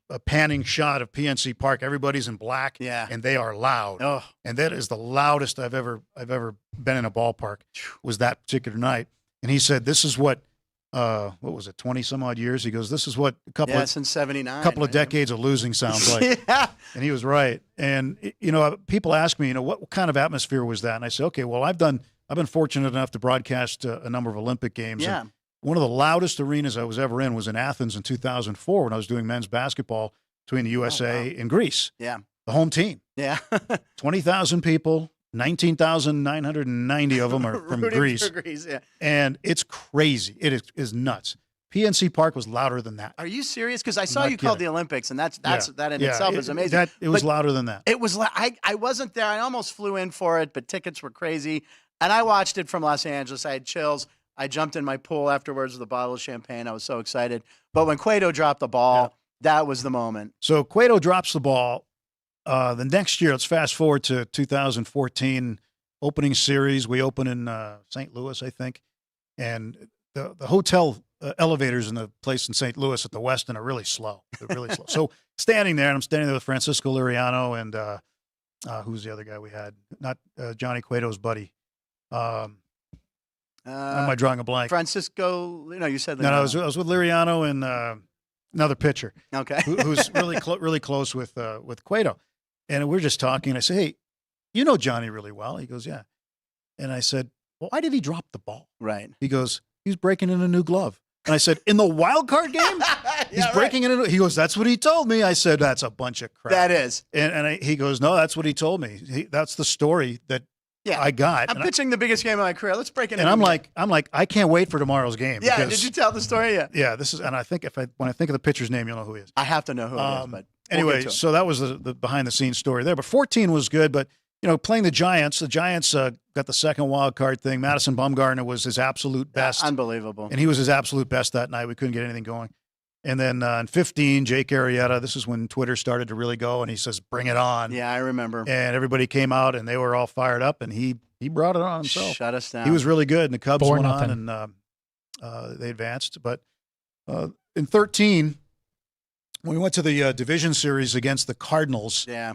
a panning shot of PNC Park, everybody's in black, and they are loud. Oh. And that is the loudest I've ever been in a ballpark, was that particular night. And he said, this is what was it, 20 some odd years? He goes, this is what since 79. A couple of decades of losing sounds like. And he was right. And, people ask me, what kind of atmosphere was that? And I say, okay, well, I've been fortunate enough to broadcast a number of Olympic games. Yeah. And one of the loudest arenas I was ever in was in Athens in 2004 when I was doing men's basketball between the USA and Greece. Yeah. The home team. Yeah. 20,000 people. 19,990 of them are from Greece. And it's crazy. It is nuts. PNC Park was louder than that. Are you serious? Because I saw you called the Olympics, and that in itself is amazing. It was louder than that. It was. I wasn't there. I almost flew in for it, but tickets were crazy. And I watched it from Los Angeles. I had chills. I jumped in my pool afterwards with a bottle of champagne. I was so excited. But when Cueto dropped the ball, that was the moment. So Cueto drops the ball. The next year, let's fast forward to 2014 opening series. We open in St. Louis, I think. And the hotel elevators in the place in St. Louis at the Westin are really slow. They're really slow. So standing there, and I'm standing there with Francisco Liriano and who's the other guy we had? Not Johnny Cueto's buddy. Am I drawing a blank? Francisco, you said Liriano. No, I was with Liriano and another pitcher. Okay. who's really close with Cueto. And we're just talking. And I say, hey, you know Johnny really well. He goes, yeah. And I said, well, why did he drop the ball? Right. He goes, he's breaking in a new glove. And I said, in the wild card game? He's breaking in a new. He goes, that's what he told me. I said, that's a bunch of crap. That is. And he goes, no, that's what he told me. That's the story that I got. I'm pitching the biggest game of my career. Let's break it in. And I'm like, I can't wait for tomorrow's game. Yeah. Did you tell the story? Yeah. Yeah. And I think when I think of the pitcher's name, you'll know who he is. I have to know who it is, but. Anyway, so that was the behind-the-scenes story there. But 14 was good. But, playing the Giants got the second wild card thing. Madison Bumgarner was his absolute best. Unbelievable. And he was his absolute best that night. We couldn't get anything going. And then in 15, Jake Arrieta, this is when Twitter started to really go, and he says, bring it on. Yeah, I remember. And everybody came out, and they were all fired up, and he brought it on himself. Shut us down. He was really good, and the Cubs went nothing. on, and they advanced. But in 13, when we went to the division series against the Cardinals, yeah,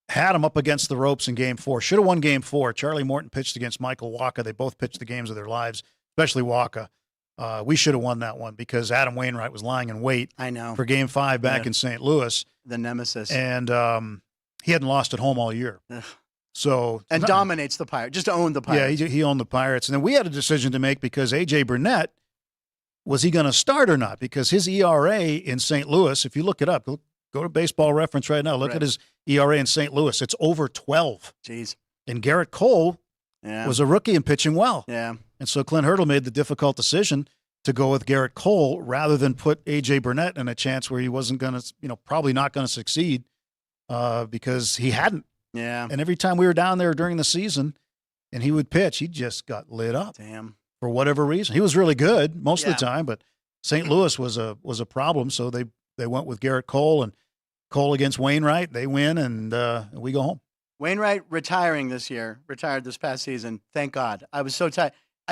had them up against the ropes in Game 4. Should have won Game 4. Charlie Morton pitched against Michael Wacha. They both pitched the games of their lives, especially Wacha. We should have won that one because Adam Wainwright was lying in wait. I know. For Game 5 back in St. Louis. The nemesis. And he hadn't lost at home all year. Ugh. So dominates the Pirates. Just owned the Pirates. Yeah, he owned the Pirates. And then we had a decision to make because A.J. Burnett, was he going to start or not? Because his ERA in St. Louis, if you look it up, go to Baseball Reference right now. Look at his ERA in St. Louis. It's over 12. Jeez. And Garrett Cole was a rookie and pitching well. Yeah. And so Clint Hurdle made the difficult decision to go with Garrett Cole rather than put A.J. Burnett in a chance where he wasn't going to, probably not going to succeed because he hadn't. Yeah. And every time we were down there during the season and he would pitch, he just got lit up. Damn. For whatever reason. He was really good most of the time, but St. Louis was a problem, so they went with Garrett Cole, and Cole against Wainwright. They win, and we go home. Wainwright retired this past season. Thank God. I was so tired.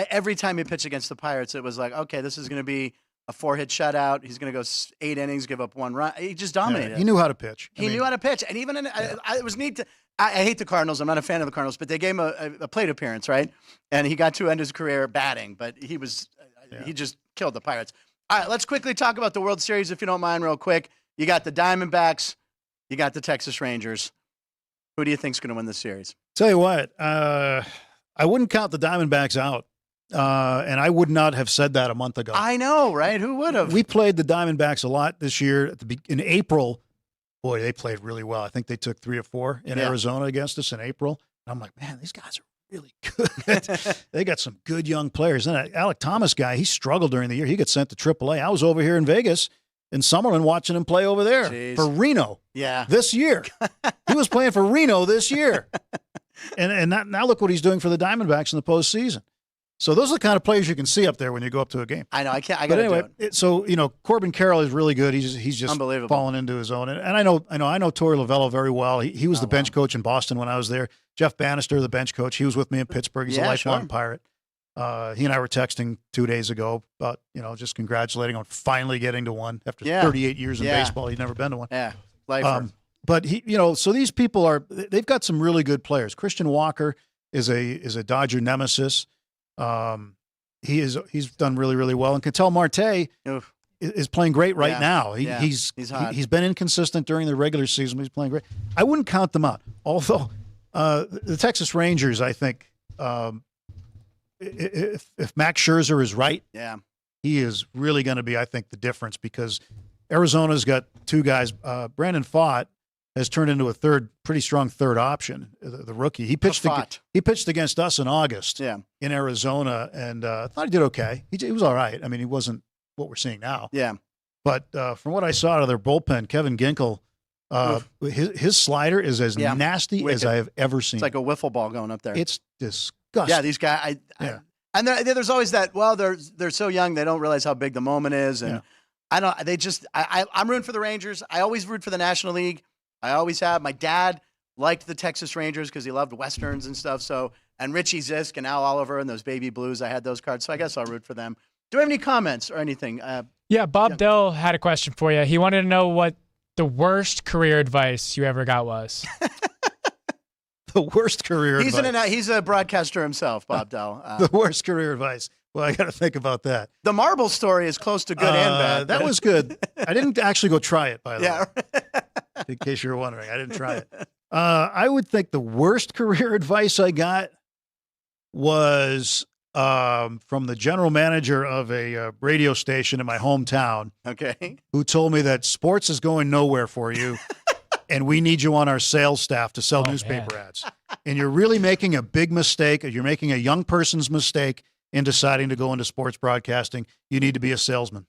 Every time he pitched against the Pirates, it was like, okay, this is going to be a 4-hit shutout. He's going to go 8 innings, give up 1 run. He just dominated. Yeah, he knew how to pitch. He knew how to pitch. And even it was neat to. I hate the Cardinals. I'm not a fan of the Cardinals, but they gave him a plate appearance, right? And he got to end his career batting, but he just killed the Pirates. All right, let's quickly talk about the World Series, if you don't mind, real quick. You got the Diamondbacks. You got the Texas Rangers. Who do you think's going to win this series? Tell you what, I wouldn't count the Diamondbacks out, and I would not have said that a month ago. I know, right? Who would have? We played the Diamondbacks a lot this year. In April, boy, they played really well. I think they took 3 or 4 in Arizona against us in April. And I'm like, man, these guys are really good. They got some good young players. And that Alec Thomas guy, he struggled during the year. He got sent to AAA. I was over here in Vegas in Summerlin watching him play over there for Reno. Yeah. This year. He was playing for Reno this year. And now look what he's doing for the Diamondbacks in the postseason. So those are the kind of players you can see up there when you go up to a game. I know. I got But to anyway, do it. so Corbin Carroll is really good. He's just Unbelievable. fallen into his own. And I know Torey Lovello very well. He was the bench coach in Boston when I was there. Jeff Bannister, the bench coach, he was with me in Pittsburgh. He's a lifelong Pirate. He and I were texting 2 days ago about just congratulating on finally getting to one after 38 years in baseball. He'd never been to one. Yeah, lifer. But so these people they've got some really good players. Christian Walker is a Dodger nemesis. He's done really, really well. And Ketel Marte is playing great right now. He's hot. He's been inconsistent during the regular season, but he's playing great. I wouldn't count them out. Although the Texas Rangers, I think, if Max Scherzer is right, he is really going to be, I think, the difference because Arizona's got 2 guys. Brandon Pfaadt has turned into a pretty strong third option. The rookie, he pitched against us in August in Arizona, and I thought he did okay. He was all right. I mean, he wasn't what we're seeing now. Yeah. But from what I saw out of their bullpen, Kevin Ginkel, his slider is as nasty as I have ever seen. It's like a wiffle ball going up there. It's disgusting. Yeah, these guys. And there's always that. Well, they're so young, they don't realize how big the moment is, and I don't. They just. I'm rooting for the Rangers. I always root for the National League. I always have. My dad liked the Texas Rangers because he loved Westerns and stuff. So, and Richie Zisk and Al Oliver and those Baby Blues, I had those cards. So I guess I'll root for them. Do you have any comments or anything? Bob Dell had a question for you. He wanted to know what the worst career advice you ever got was. The worst career advice. He's a broadcaster himself, Bob Dell. The worst career advice. Well, I got to think about that. The marble story is close to good and bad. That was good. I didn't actually go try it, by the way. In case you were wondering, I didn't try it. I would think the worst career advice I got was from the general manager of a radio station in my hometown. Okay. Who told me that sports is going nowhere for you, and we need you on our sales staff to sell newspaper ads. And you're really making a big mistake. You're making a young person's mistake in deciding to go into sports broadcasting. You need to be a salesman.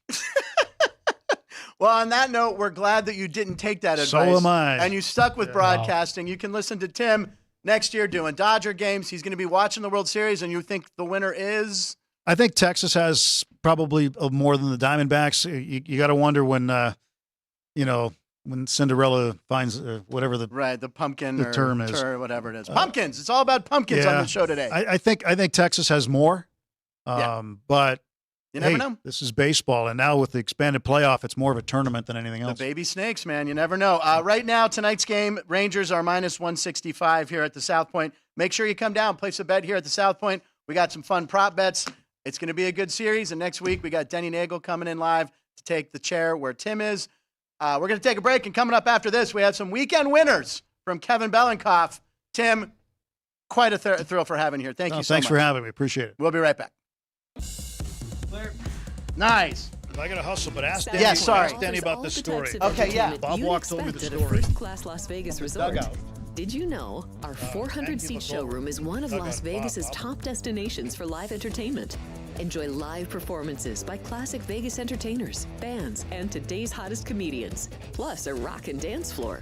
Well, on that note, we're glad that you didn't take that advice. So am I. And you stuck with broadcasting. You can listen to Tim next year doing Dodger games. He's going to be watching the World Series, and you think the winner is? I think Texas has probably more than the Diamondbacks. You got to wonder when, when Cinderella finds whatever the pumpkin the or term is, whatever it is. Pumpkins. It's all about pumpkins on the show today. I think Texas has more, but you never know. This is baseball, and now with the expanded playoff, it's more of a tournament than anything else. The baby snakes, man. You never know. Right now, tonight's game, Rangers are minus 165 here at the South Point. Make sure you come down, place a bet here at the South Point. We got some fun prop bets. It's going to be a good series, and next week we got Denny Nagel coming in live to take the chair where Tim is. We're going to take a break, and coming up after this, we have some weekend winners from Kevin Belinkoff. Tim, quite a thrill for having you here. Thank you so much. Thanks for having me. Appreciate it. We'll be right back. Nice. I got to hustle, but ask Danny, Yes, sorry. ask Danny about this story. Okay, yeah. Bob walked told me the story. First-class Las Vegas resort. Did you know our 400-seat showroom is one of Las Vegas's top destinations for live entertainment? Enjoy live performances by classic Vegas entertainers, bands, and today's hottest comedians, plus a rock and dance floor.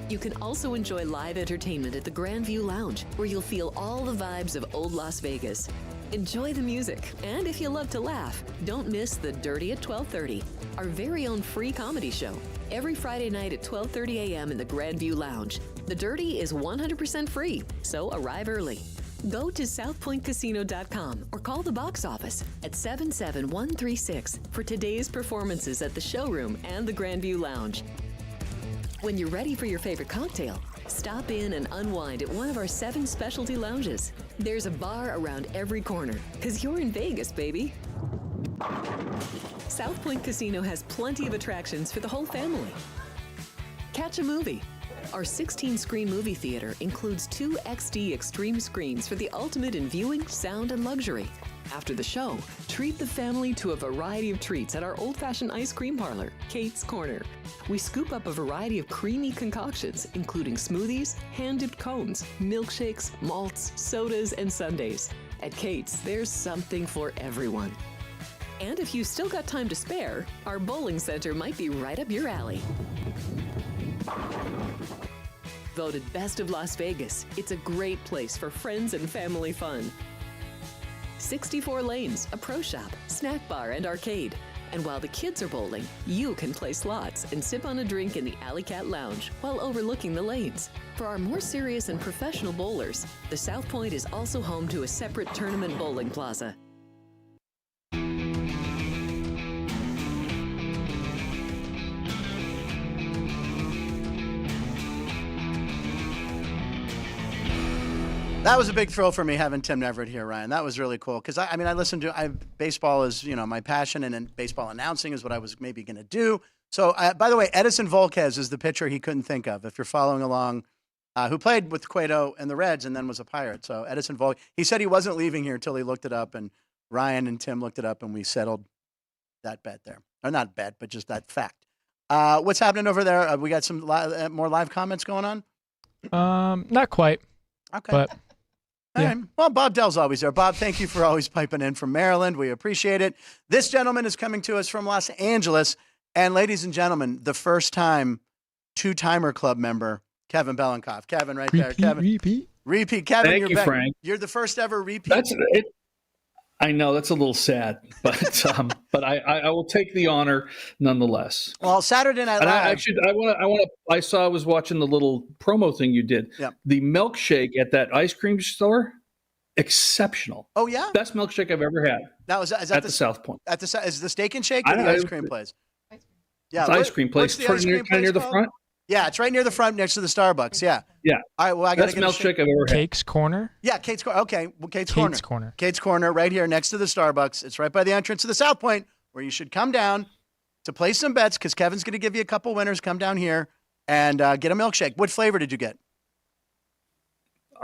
You can also enjoy live entertainment at the Grand View Lounge, where you'll feel all the vibes of old Las Vegas. Enjoy the music, and if you love to laugh, don't miss The Dirty at 12:30, our very own free comedy show. Every Friday night at 12:30 a.m. in the Grand View Lounge. The Dirty is 100% free, so arrive early. Go to southpointcasino.com or call the box office at 77136 for today's performances at the showroom and the Grand View Lounge. When you're ready for your favorite cocktail, stop in and unwind at one of our 7 specialty lounges. There's a bar around every corner, because you're in Vegas, baby. South Point Casino has plenty of attractions for the whole family. Catch a movie. Our 16-screen movie theater includes 2 XD Extreme screens for the ultimate in viewing, sound, and luxury. After the show, treat the family to a variety of treats at our old-fashioned ice cream parlor, Kate's Corner. We scoop up a variety of creamy concoctions, including smoothies, hand-dipped cones, milkshakes, malts, sodas, and sundaes. At Kate's, there's something for everyone. And if you've still got time to spare, our bowling center might be right up your alley. Voted Best of Las Vegas, it's a great place for friends and family fun. 64 lanes, a pro shop, snack bar, and arcade. And while the kids are bowling, you can play slots and sip on a drink in the Alley Cat Lounge while overlooking the lanes. For our more serious and professional bowlers, the South Point is also home to a separate tournament bowling plaza. That was a big thrill for me having Tim Neverett here, Ryan. That was really cool because I listen to baseball is my passion, and then baseball announcing is what I was maybe going to do. So, by the way, Edison Volquez is the pitcher he couldn't think of. If you're following along, who played with Cueto and the Reds and then was a Pirate. So Edison Volquez, he said he wasn't leaving here until he looked it up, and Ryan and Tim looked it up, and we settled that bet there, or not bet, but just that fact. What's happening over there? We got some more live comments going on. Not quite. Okay. But all yeah. right. Well, Bob Dell's always there. Bob, thank you for always piping in from Maryland. We appreciate it. This gentleman is coming to us from Los Angeles. And ladies and gentlemen, the first time two-timer club member, Kevin Belinkoff. Kevin right there. Kevin. Repeat. Kevin, Thank you're you, back. Frank. You're the first ever repeat. That's it. I know that's a little sad, but I will take the honor nonetheless. Well, Saturday Night Live. I was watching the little promo thing you did. Yep. The milkshake at that ice cream store, exceptional. Oh yeah, best milkshake I've ever had. Now is that at the South Point? Is the Steak and Shake or the ice cream place? Yeah, it's ice cream place. What's the ice cream place near the called? front. Yeah, it's right near the front, next to the Starbucks. Yeah. Yeah. All right. Well, I got to get milkshake I've ever had. Kate's Corner? Yeah, Kate's Corner. Okay. Well, Kate's Corner. Kate's Corner, right here next to the Starbucks. It's right by the entrance to the South Point, where you should come down to place some bets because Kevin's going to give you a couple winners. Come down here and get a milkshake. What flavor did you get?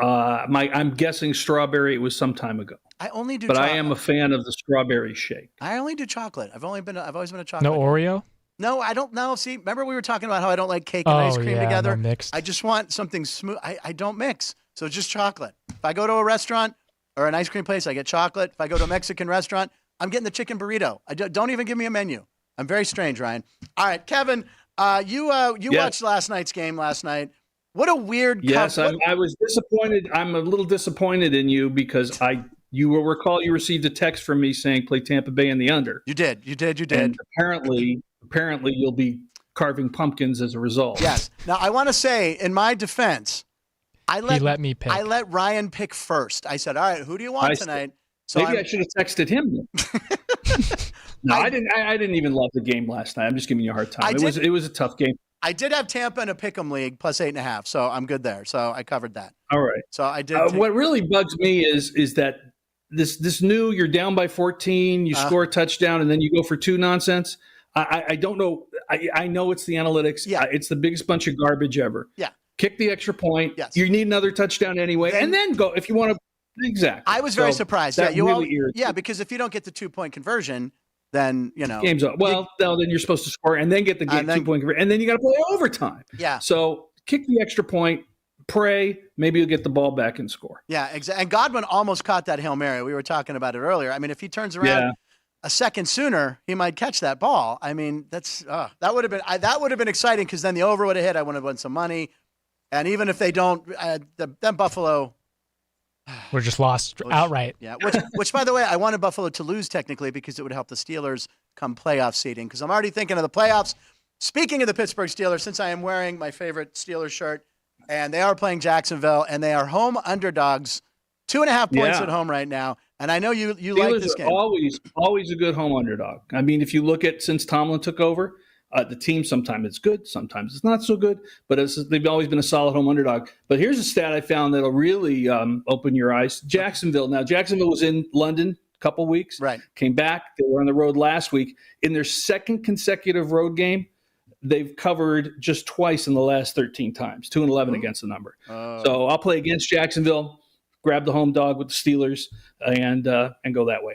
I'm guessing strawberry. It was some time ago. I only do. But chocolate. I am a fan of the strawberry shake. I only do chocolate. I've always been a chocolate. No guy. Oreo? No, I don't know. See, remember we were talking about how I don't like cake and ice cream together? No mixed. I just want something smooth. I don't mix. So just chocolate. If I go to a restaurant or an ice cream place, I get chocolate. If I go to a Mexican restaurant, I'm getting the chicken burrito. Don't even give me a menu. I'm very strange, Ryan. All right, Kevin, you Yes. watched last night's game last night. What a weird. Yes, I was disappointed. I'm a little disappointed in you because you will recall you received a text from me saying play Tampa Bay in the under. You did. And apparently you'll be carving pumpkins as a result. Yes. Now I want to say, in my defense, he let me pick. I let Ryan pick first. I said, "All right, who do you want tonight?" So maybe I should have texted him. No, I didn't. I didn't even love the game last night. I'm just giving you a hard time. It was a tough game. I did have Tampa in a pick'em league plus 8.5, so I'm good there. So I covered that. All right. So I did. What really bugs me is that this new you're down by 14, you score a touchdown, and then you go for 2 nonsense. I don't know. I know it's the analytics. Yeah. It's the biggest bunch of garbage ever. Yeah. Kick the extra point. Yes. You need another touchdown anyway, and then go if you want to. Exactly. I was very surprised. Yeah, really because if you don't get the 2-point conversion, then game's up. Well, then you're supposed to score and then get the 2-point conversion, and then you got to play overtime. Yeah. So kick the extra point. Pray, maybe you'll get the ball back and score. Yeah, exactly. And Godwin almost caught that Hail Mary. We were talking about it earlier. I mean, if he turns around a second sooner, he might catch that ball. I mean, that would have been exciting because then the over would have hit. I would have won some money. And even if they don't, then Buffalo. We're just lost outright. Yeah, which by the way, I wanted Buffalo to lose technically because it would help the Steelers come playoff seeding. Because I'm already thinking of the playoffs. Speaking of the Pittsburgh Steelers, since I am wearing my favorite Steelers shirt, and they are playing Jacksonville, and they are home underdogs, 2.5 points at home right now. And I know you like this game. Always a good home underdog. I mean, if you look at since Tomlin took over, the team sometimes it's good, sometimes it's not so good, but they've always been a solid home underdog. But here's a stat I found that'll really open your eyes. Jacksonville was in London a couple weeks, right? Came back. They were on the road last week. In their second consecutive road game, they've covered just twice in the last 13 times, 2-11 against the number. So I'll play against Jacksonville, grab the home dog with the Steelers, and go that way.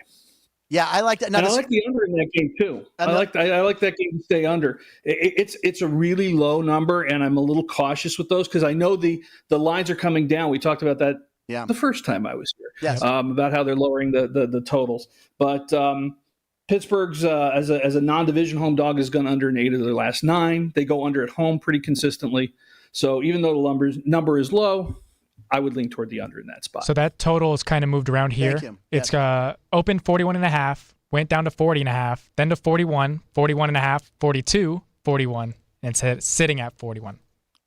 Yeah, I like that. And I like the under in that game too. I like that game to stay under. It's a really low number, and I'm a little cautious with those because I know the lines are coming down. We talked about that the first time I was here. Yes. About how they're lowering the totals. But Pittsburgh's as a non-division home dog has gone under in 8 of their last 9. They go under at home pretty consistently. So even though the number is low, I would lean toward the under in that spot. So that total is kind of moved around here. Thank you. It's open 41.5, went down to 40.5, then to 41, 41.5, 42, 41, and sitting at 41.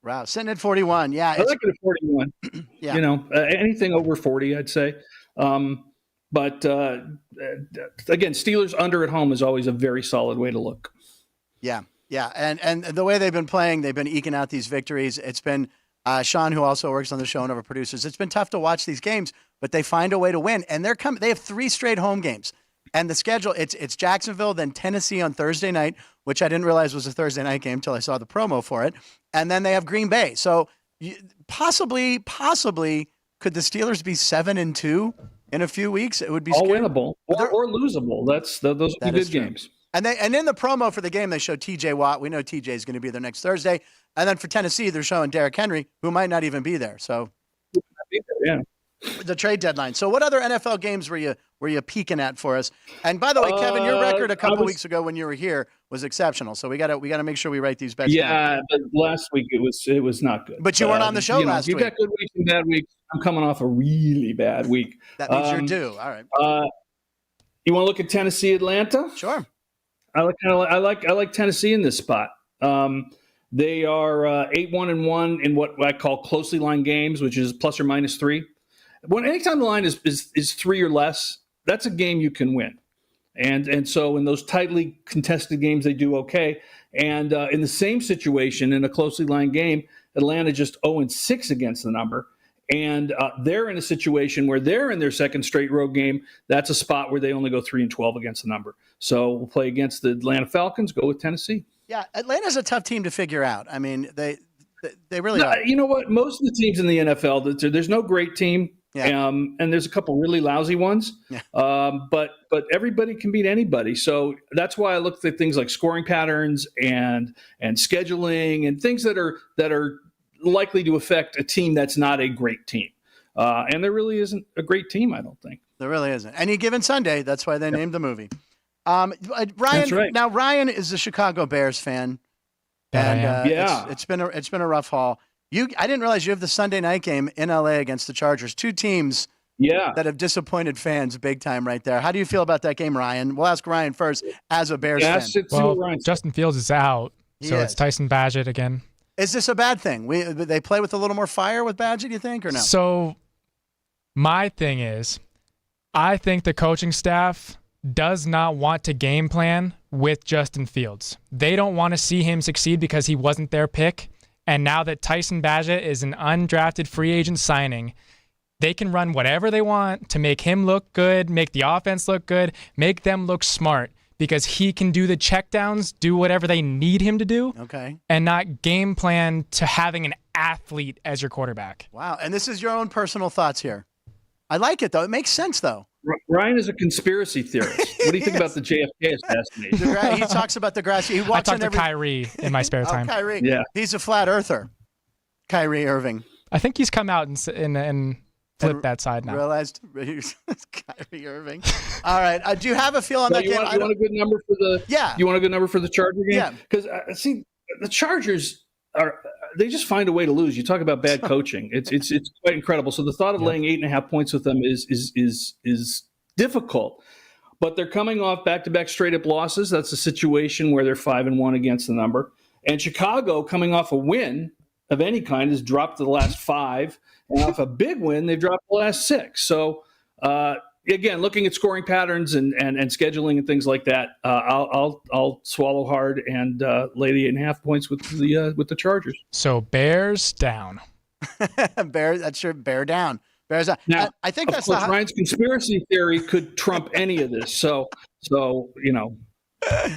Wow, sitting at 41. Yeah, I like it at 41. Yeah. You know, anything over 40, I'd say. But again, Steelers under at home is always a very solid way to look. Yeah, and the way they've been playing, they've been eking out these victories. It's been Sean, who also works on the show and other producers. It's been tough to watch these games, but they find a way to win. And they have 3 straight home games. And the schedule, it's Jacksonville, then Tennessee on Thursday night, which I didn't realize was a Thursday night game until I saw the promo for it. And then they have Green Bay. So possibly, could the Steelers be 7-2 in a few weeks? It would be all scary. Winnable or losable. Those would be good games. And in the promo for the game, they show T.J. Watt. We know T.J. is going to be there next Thursday. And then for Tennessee, they're showing Derrick Henry, who might not even be there. So, yeah, the trade deadline. So, what other NFL games were you peeking at for us? And by the way, Kevin, your record a couple weeks ago when you were here was exceptional. So we got to make sure we write these bets down. Yeah, but last week it was not good. But you weren't on the show last week. You've got good weeks and bad weeks. I'm coming off a really bad week. That means you're due. All right. You want to look at Tennessee, Atlanta? Sure. I like Tennessee in this spot. They are 8-1-1 in what I call closely lined games, which is plus or minus 3. Anytime the line is 3 or less, that's a game you can win. And so in those tightly contested games, they do okay. And in the same situation, in a closely lined game, Atlanta just 0-6 against the number. And they're in a situation where they're in their second straight road game. That's a spot where they only go 3-12 against the number. So we'll play against the Atlanta Falcons, go with Tennessee. Yeah, Atlanta's a tough team to figure out. I mean, they really are. You know what? Most of the teams in the NFL, there's no great team. Yeah. And there's a couple really lousy ones. Yeah. But everybody can beat anybody. So that's why I look at things like scoring patterns and scheduling and things that are likely to affect a team that's not a great team. And there really isn't a great team, I don't think. There really isn't. Any given Sunday, that's why they named the movie. Ryan, that's right. Now Ryan is a Chicago Bears fan. And it's been a rough haul. I didn't realize you have the Sunday night game in LA against the Chargers. Two teams that have disappointed fans big time right there. How do you feel about that game, Ryan? We'll ask Ryan first as a Bears fan. Well, Justin Fields is out, so it's Tyson Bagent again. Is this a bad thing? They play with a little more fire with Bagent, you think, or no? So my thing is, I think the coaching staff does not want to game plan with Justin Fields. They don't want to see him succeed because he wasn't their pick. And now that Tyson Bagent is an undrafted free agent signing, they can run whatever they want to make him look good, make the offense look good, make them look smart because he can do the checkdowns, do whatever they need him to do, and not game plan to having an athlete as your quarterback. Wow. And this is your own personal thoughts here. I like it, though. It makes sense, though. Ryan is a conspiracy theorist. What do you think about the JFK assassination? He talks about the grass. He I talk to Kyrie in my spare time. Kyrie. Yeah. He's a flat earther. Kyrie Irving. I think he's come out and flipped that side now. Realized Kyrie Irving. All right. Do you have a feel on that game? You want a good number for the You want a good number for the Charger game? Yeah. Because see, the Chargers they just find a way to lose. You talk about bad coaching. It's quite incredible. So the thought of laying 8.5 points with them is difficult. But they're coming off back-to-back straight-up losses. That's a situation where they're 5-1 against the number. And Chicago, coming off a win of any kind, has dropped the last 5. And off a big win, they've dropped the last 6. So again, looking at scoring patterns and scheduling and things like that, I'll swallow hard and lay the 8.5 points with the Chargers. So Bears down. Bear down. Bears down. Now, I think of course, Ryan's conspiracy theory could trump any of this. So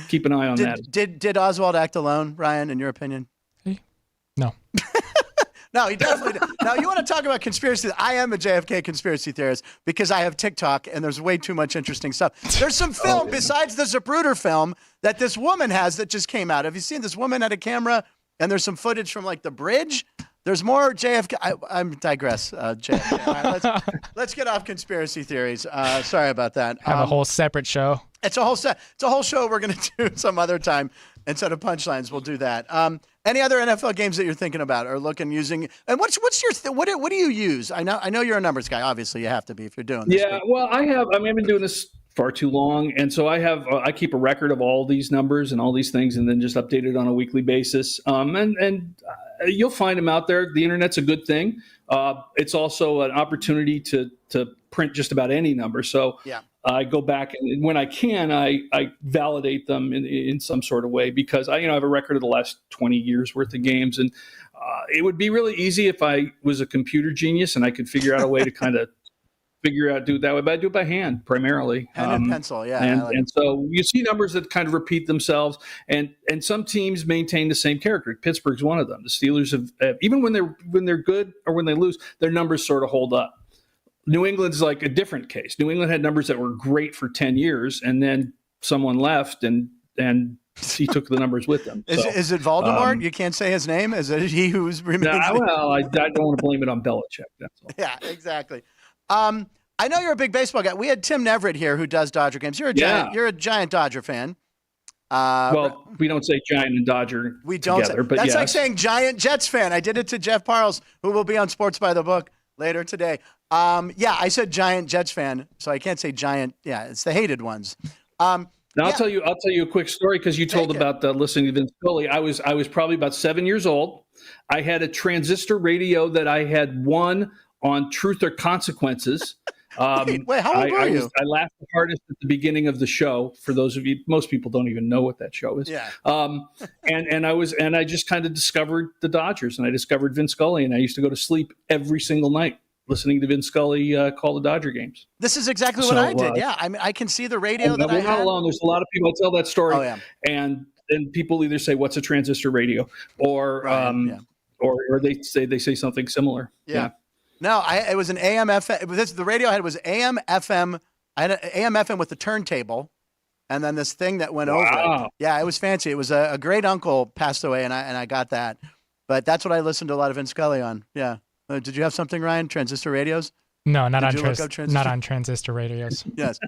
keep an eye on that. Did Oswald act alone, Ryan? In your opinion? No. No, he definitely did. Now, you want to talk about conspiracy? I am a JFK conspiracy theorist because I have TikTok and there's way too much interesting stuff. There's some film besides the Zapruder film that this woman has that just came out. Have you seen this woman at a camera? And there's some footage from like the bridge. There's more JFK. I digress. JFK. All right, let's get off conspiracy theories. Sorry about that. Have a whole separate show. It's a whole show we're going to do some other time. Instead of punchlines, we'll do that. Any other NFL games that you're thinking about or using? And what's your what do you use? I know you're a numbers guy. Obviously, you have to be if you're doing this. Yeah, well, I've been doing this far too long, and so I keep a record of all these numbers and all these things, and then just update it on a weekly basis. And you'll find them out there. The internet's a good thing. It's also an opportunity to print just about any number. So yeah. I go back and when I can, I validate them in some sort of way because I have a record of the last 20 years worth of games, and it would be really easy if I was a computer genius and I could figure out a way to kind of do it that way, but I do it by hand primarily. Pen and pencil, yeah. And so you see numbers that kind of repeat themselves, and some teams maintain the same character. Pittsburgh's one of them. The Steelers have even when they're good or when they lose, their numbers sort of hold up. New England's like a different case. New England had numbers that were great for 10 years, and then someone left, and he took the numbers with him. Is it Voldemort? You can't say his name? Is it he who's remains? Well, I don't want to blame it on Belichick. That's all. Yeah, exactly. I know you're a big baseball guy. We had Tim Neverett here who does Dodger games. You're a giant Dodger fan. Well, we don't say Giant and Dodger together, but that's yes. like saying Giant Jets fan. I did it to Jeff Parles, who will be on Sports by the Book later today. I said Giant Jets fan, so I can't say Giant. Yeah, it's the hated ones. Now I'll tell you a quick story because you told about listening to Vince Scully. I was probably about 7 years old. I had a transistor radio that I had won on Truth or Consequences. Wait, how old were you? I laughed the hardest at the beginning of the show. For those of you, most people don't even know what that show is. Yeah. And I just kind of discovered the Dodgers, and I discovered Vince Scully, and I used to go to sleep every single night listening to Vince Scully call the Dodger games. This is exactly what I did. Yeah, I mean, I can see the radio that I had. We're not alone. There's a lot of people that tell that story, and people either say, "What's a transistor radio?" or or they say something similar. Yeah. No, it was an AM FM. The radio I had was AM FM. I had an AM FM with the turntable, and then this thing that went over it. Yeah, it was fancy. It was a great uncle passed away, and I got that. But that's what I listened to a lot of Vince Scully on. Yeah. Did you have something, Ryan? Transistor radios? No, not on transistor radios. Yes.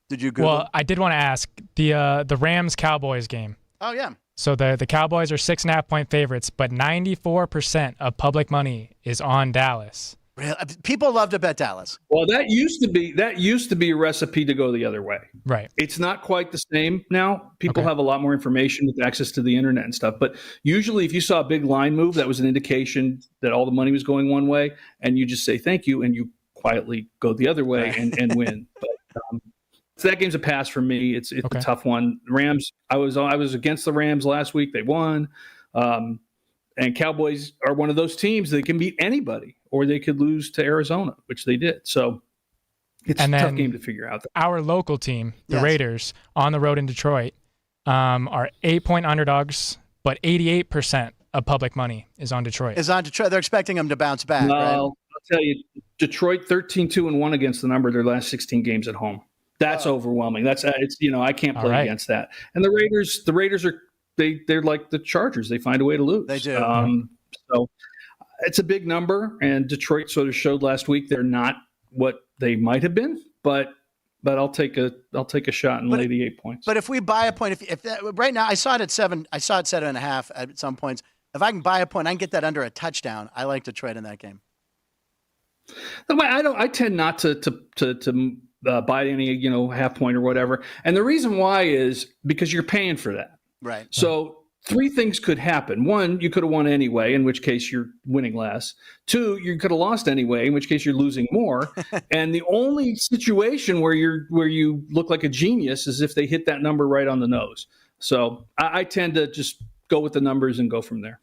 Did you Google? Well, I did want to ask the Rams Cowboys game. Oh yeah. So the Cowboys are 6.5-point favorites, but 94% of public money is on Dallas. Really? People love to bet Dallas. Well, that used to be a recipe to go the other way. Right. It's not quite the same now. People Okay. have a lot more information with access to the internet and stuff. But usually, if you saw a big line move, that was an indication that all the money was going one way, and you just say thank you, and you quietly go the other way and win. But so that game's a pass for me. It's a tough one. Rams. I was against the Rams last week. They won. And Cowboys are one of those teams that can beat anybody, or they could lose to Arizona, which they did. So it's a tough game to figure out. Our local team, the Yes. Raiders, on the road in Detroit, are 8-point underdogs, but 88% of public money is on Detroit. They're expecting them to bounce back, No, right? I'll tell you, Detroit 13-2-1 against the number of their last 16 games at home. That's overwhelming. I can't play right. against that. And the Raiders are they're like the Chargers. They find a way to lose. They do. So it's a big number, and Detroit sort of showed last week they're not what they might have been, but I'll take a shot and lay the 8 points. But if we buy a point, if that, right now I saw it at 7, I saw it 7.5 at some points. If I can buy a point, I can get that under a touchdown. I like Detroit in that game. I tend not to buy any half point or whatever, and the reason why is because you're paying for that. Right. So 3 things could happen. 1, you could have won anyway, in which case you're winning less. 2, you could have lost anyway, in which case you're losing more. And the only situation where you look like a genius is if they hit that number right on the nose. So I tend to just go with the numbers and go from there.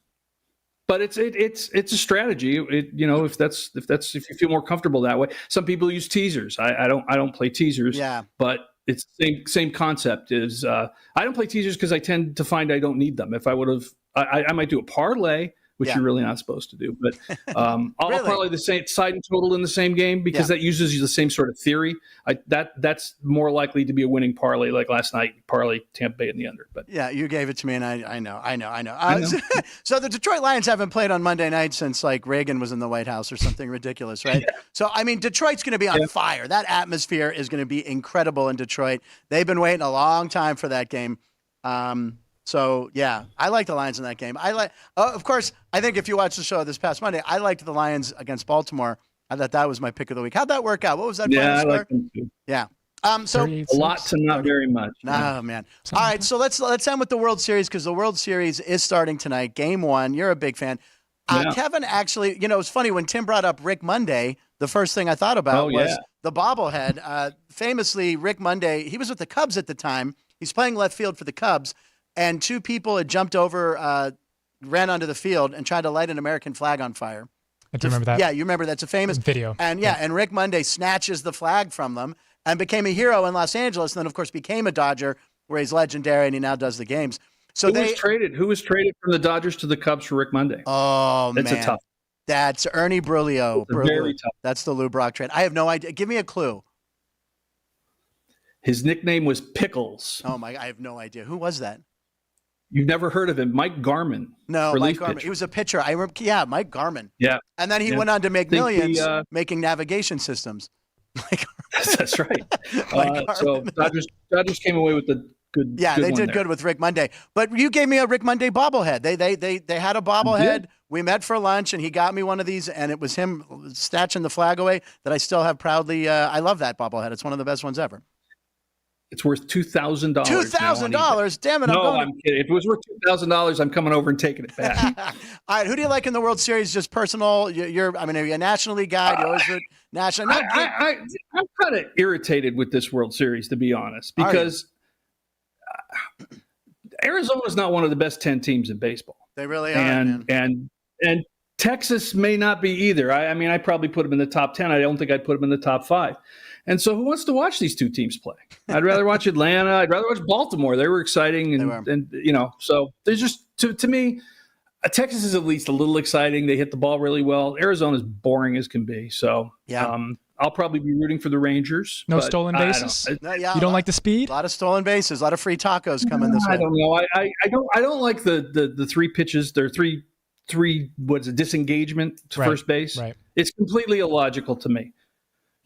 But it's a strategy. If you feel more comfortable that way. Some people use teasers. I don't play teasers. Yeah. But it's the same concept. Is I don't play teasers because I tend to find I don't need them. If I would have, I might do a parlay, which you're really not supposed to do. But I'll parlay the same side and total in the same game because that uses the same sort of theory. That's more likely to be a winning parlay, like last night, parlay Tampa Bay in the under. But yeah, you gave it to me, and I know. So the Detroit Lions haven't played on Monday night since like Reagan was in the White House or something ridiculous, right? Yeah. So I mean, Detroit's going to be on fire. That atmosphere is going to be incredible in Detroit. They've been waiting a long time for that game. So, yeah, I like the Lions in that game. Of course, I think if you watched the show this past Monday, I liked the Lions against Baltimore. I thought that was my pick of the week. How'd that work out? What was that final score? I like them too. Yeah. So a lot to not very much. Oh, man. All right, so let's end with the World Series because the World Series is starting tonight. Game 1. You're a big fan. Kevin, actually, it's funny. When Tim brought up Rick Monday, the first thing I thought about was the bobblehead. Famously, Rick Monday, he was with the Cubs at the time. He's playing left field for the Cubs. And 2 people had jumped over, ran onto the field, and tried to light an American flag on fire. I do remember that. Yeah, you remember that's a famous video. And and Rick Monday snatches the flag from them and became a hero in Los Angeles, and then of course became a Dodger, where he's legendary and he now does the games. So Who was traded from the Dodgers to the Cubs for Rick Monday? Oh, That's man. a tough. That's Ernie Brulio. Very tough. That's the Lou Brock trade. I have no idea. Give me a clue. His nickname was Pickles. Oh my! I have no idea. Who was that? You've never heard of him, Mike Garman. No, Mike Garman. Pitcher. He was a pitcher. I remember. Yeah, Mike Garman. Yeah. And then he went on to make millions making navigation systems. That's right. So Dodgers came away with the good. Yeah, good they one did there. good with Rick Monday. But you gave me a Rick Monday bobblehead. They had a bobblehead. We met for lunch, and he got me one of these, and it was him snatching the flag away that I still have proudly. I love that bobblehead. It's one of the best ones ever. It's worth $2,000. $2,000? Damn it! I'm kidding. If it was worth $2,000, I'm coming over and taking it back. All right, who do you like in the World Series? Just personal. Are you a National League guy? You always root national. I'm kind of irritated with this World Series, to be honest, because Arizona is not one of the best 10 teams in baseball. They really are, and Texas may not be either. I probably put them in the top 10. I don't think I'd put them in the top 5. And so who wants to watch these 2 teams play? I'd rather watch Atlanta. I'd rather watch Baltimore. They were exciting. And so there's just, to me, Texas is at least a little exciting. They hit the ball really well. Arizona's boring as can be. So I'll probably be rooting for the Rangers. No stolen bases? You don't like the speed? A lot of stolen bases. A lot of free tacos coming this way. I don't know. I don't like the 3 pitches. There are three what's a disengagement to first base. Right. It's completely illogical to me.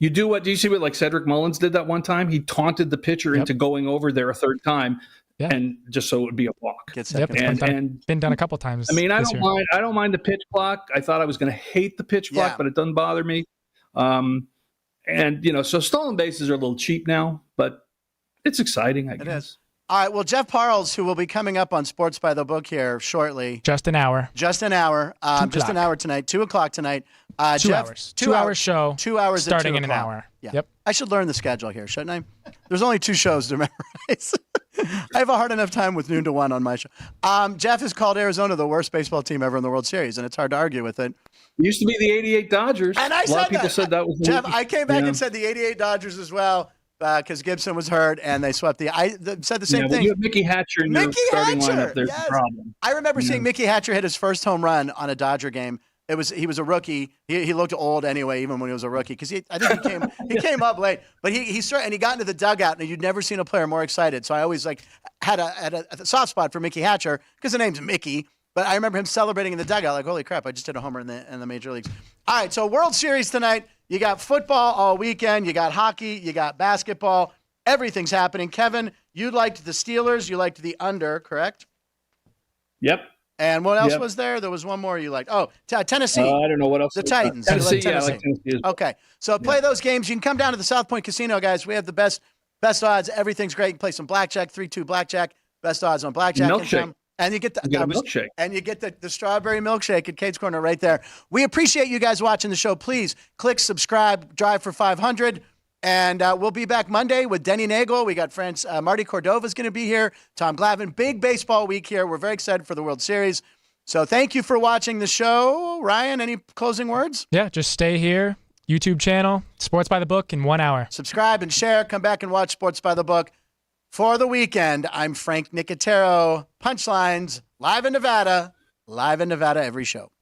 Do you see what like Cedric Mullins did that one time? He taunted the pitcher into going over there a third time. Yeah. and just so it would be a walk. Get Yep, second. And been done a couple times. I mean, I this don't year. mind. I don't mind the pitch clock. I thought I was going to hate the pitch clock, Yeah. but it doesn't bother me. And so stolen bases are a little cheap now, but it's exciting. I guess. is. All right. Well, Jeff Parles, who will be coming up on Sports by the Book here shortly. Just an hour. Just an hour. Just an hour tonight. 2:00 tonight. 2 Jeff, hours. 2 hours show. 2 hours at starting 2 in an o'clock. hour. Yeah. Yep. I should learn the schedule here, shouldn't I? There's only 2 shows to memorize. I have a hard enough time with noon to 1 on my show. Jeff has called Arizona the worst baseball team ever in the World Series, and it's hard to argue with it. It used to be the '88 Dodgers. And I a lot of people that. said that was the Jeff. worst. I came back Yeah. and said the '88 Dodgers as well because Gibson was hurt, and they swept said the same When thing. you have Mickey Hatcher in your Mickey starting Hatcher, lineup, there's yes. a problem. I remember seeing Mickey Hatcher hit his first home run on a Dodger game. He was a rookie. He looked old anyway, even when he was a rookie, because I think he came up late. But he started and he got into the dugout, and you'd never seen a player more excited. So I always had a soft spot for Mickey Hatcher because the name's Mickey. But I remember him celebrating in the dugout, like, holy crap, I just hit a homer in the major leagues. All right, so World Series tonight. You got football all weekend. You got hockey. You got basketball. Everything's happening. Kevin, you liked the Steelers. You liked the under, correct? Yep. And what else Yep. was there? There was one more you liked. Oh, Tennessee. I don't know what else. The Titans. Tennessee, You like yeah, I like Tennessee. Tennessee as well. Okay, so play those games. You can come down to the South Point Casino, guys. We have the best odds. Everything's great. You can play some blackjack, 3-2 blackjack. Best odds on blackjack. Milkshake. And you get the You get a milkshake. And you get the strawberry milkshake at Kate's Corner right there. We appreciate you guys watching the show. Please click subscribe, drive for 500. And we'll be back Monday with Denny Nagel. We got friends. Marty Cordova's going to be here. Tom Glavine. Big baseball week here. We're very excited for the World Series. So thank you for watching the show. Ryan, any closing words? Yeah, just stay here. YouTube channel, Sports by the Book in 1 hour. Subscribe and share. Come back and watch Sports by the Book. For the weekend, I'm Frank Nicotero. Punchlines, live in Nevada every show.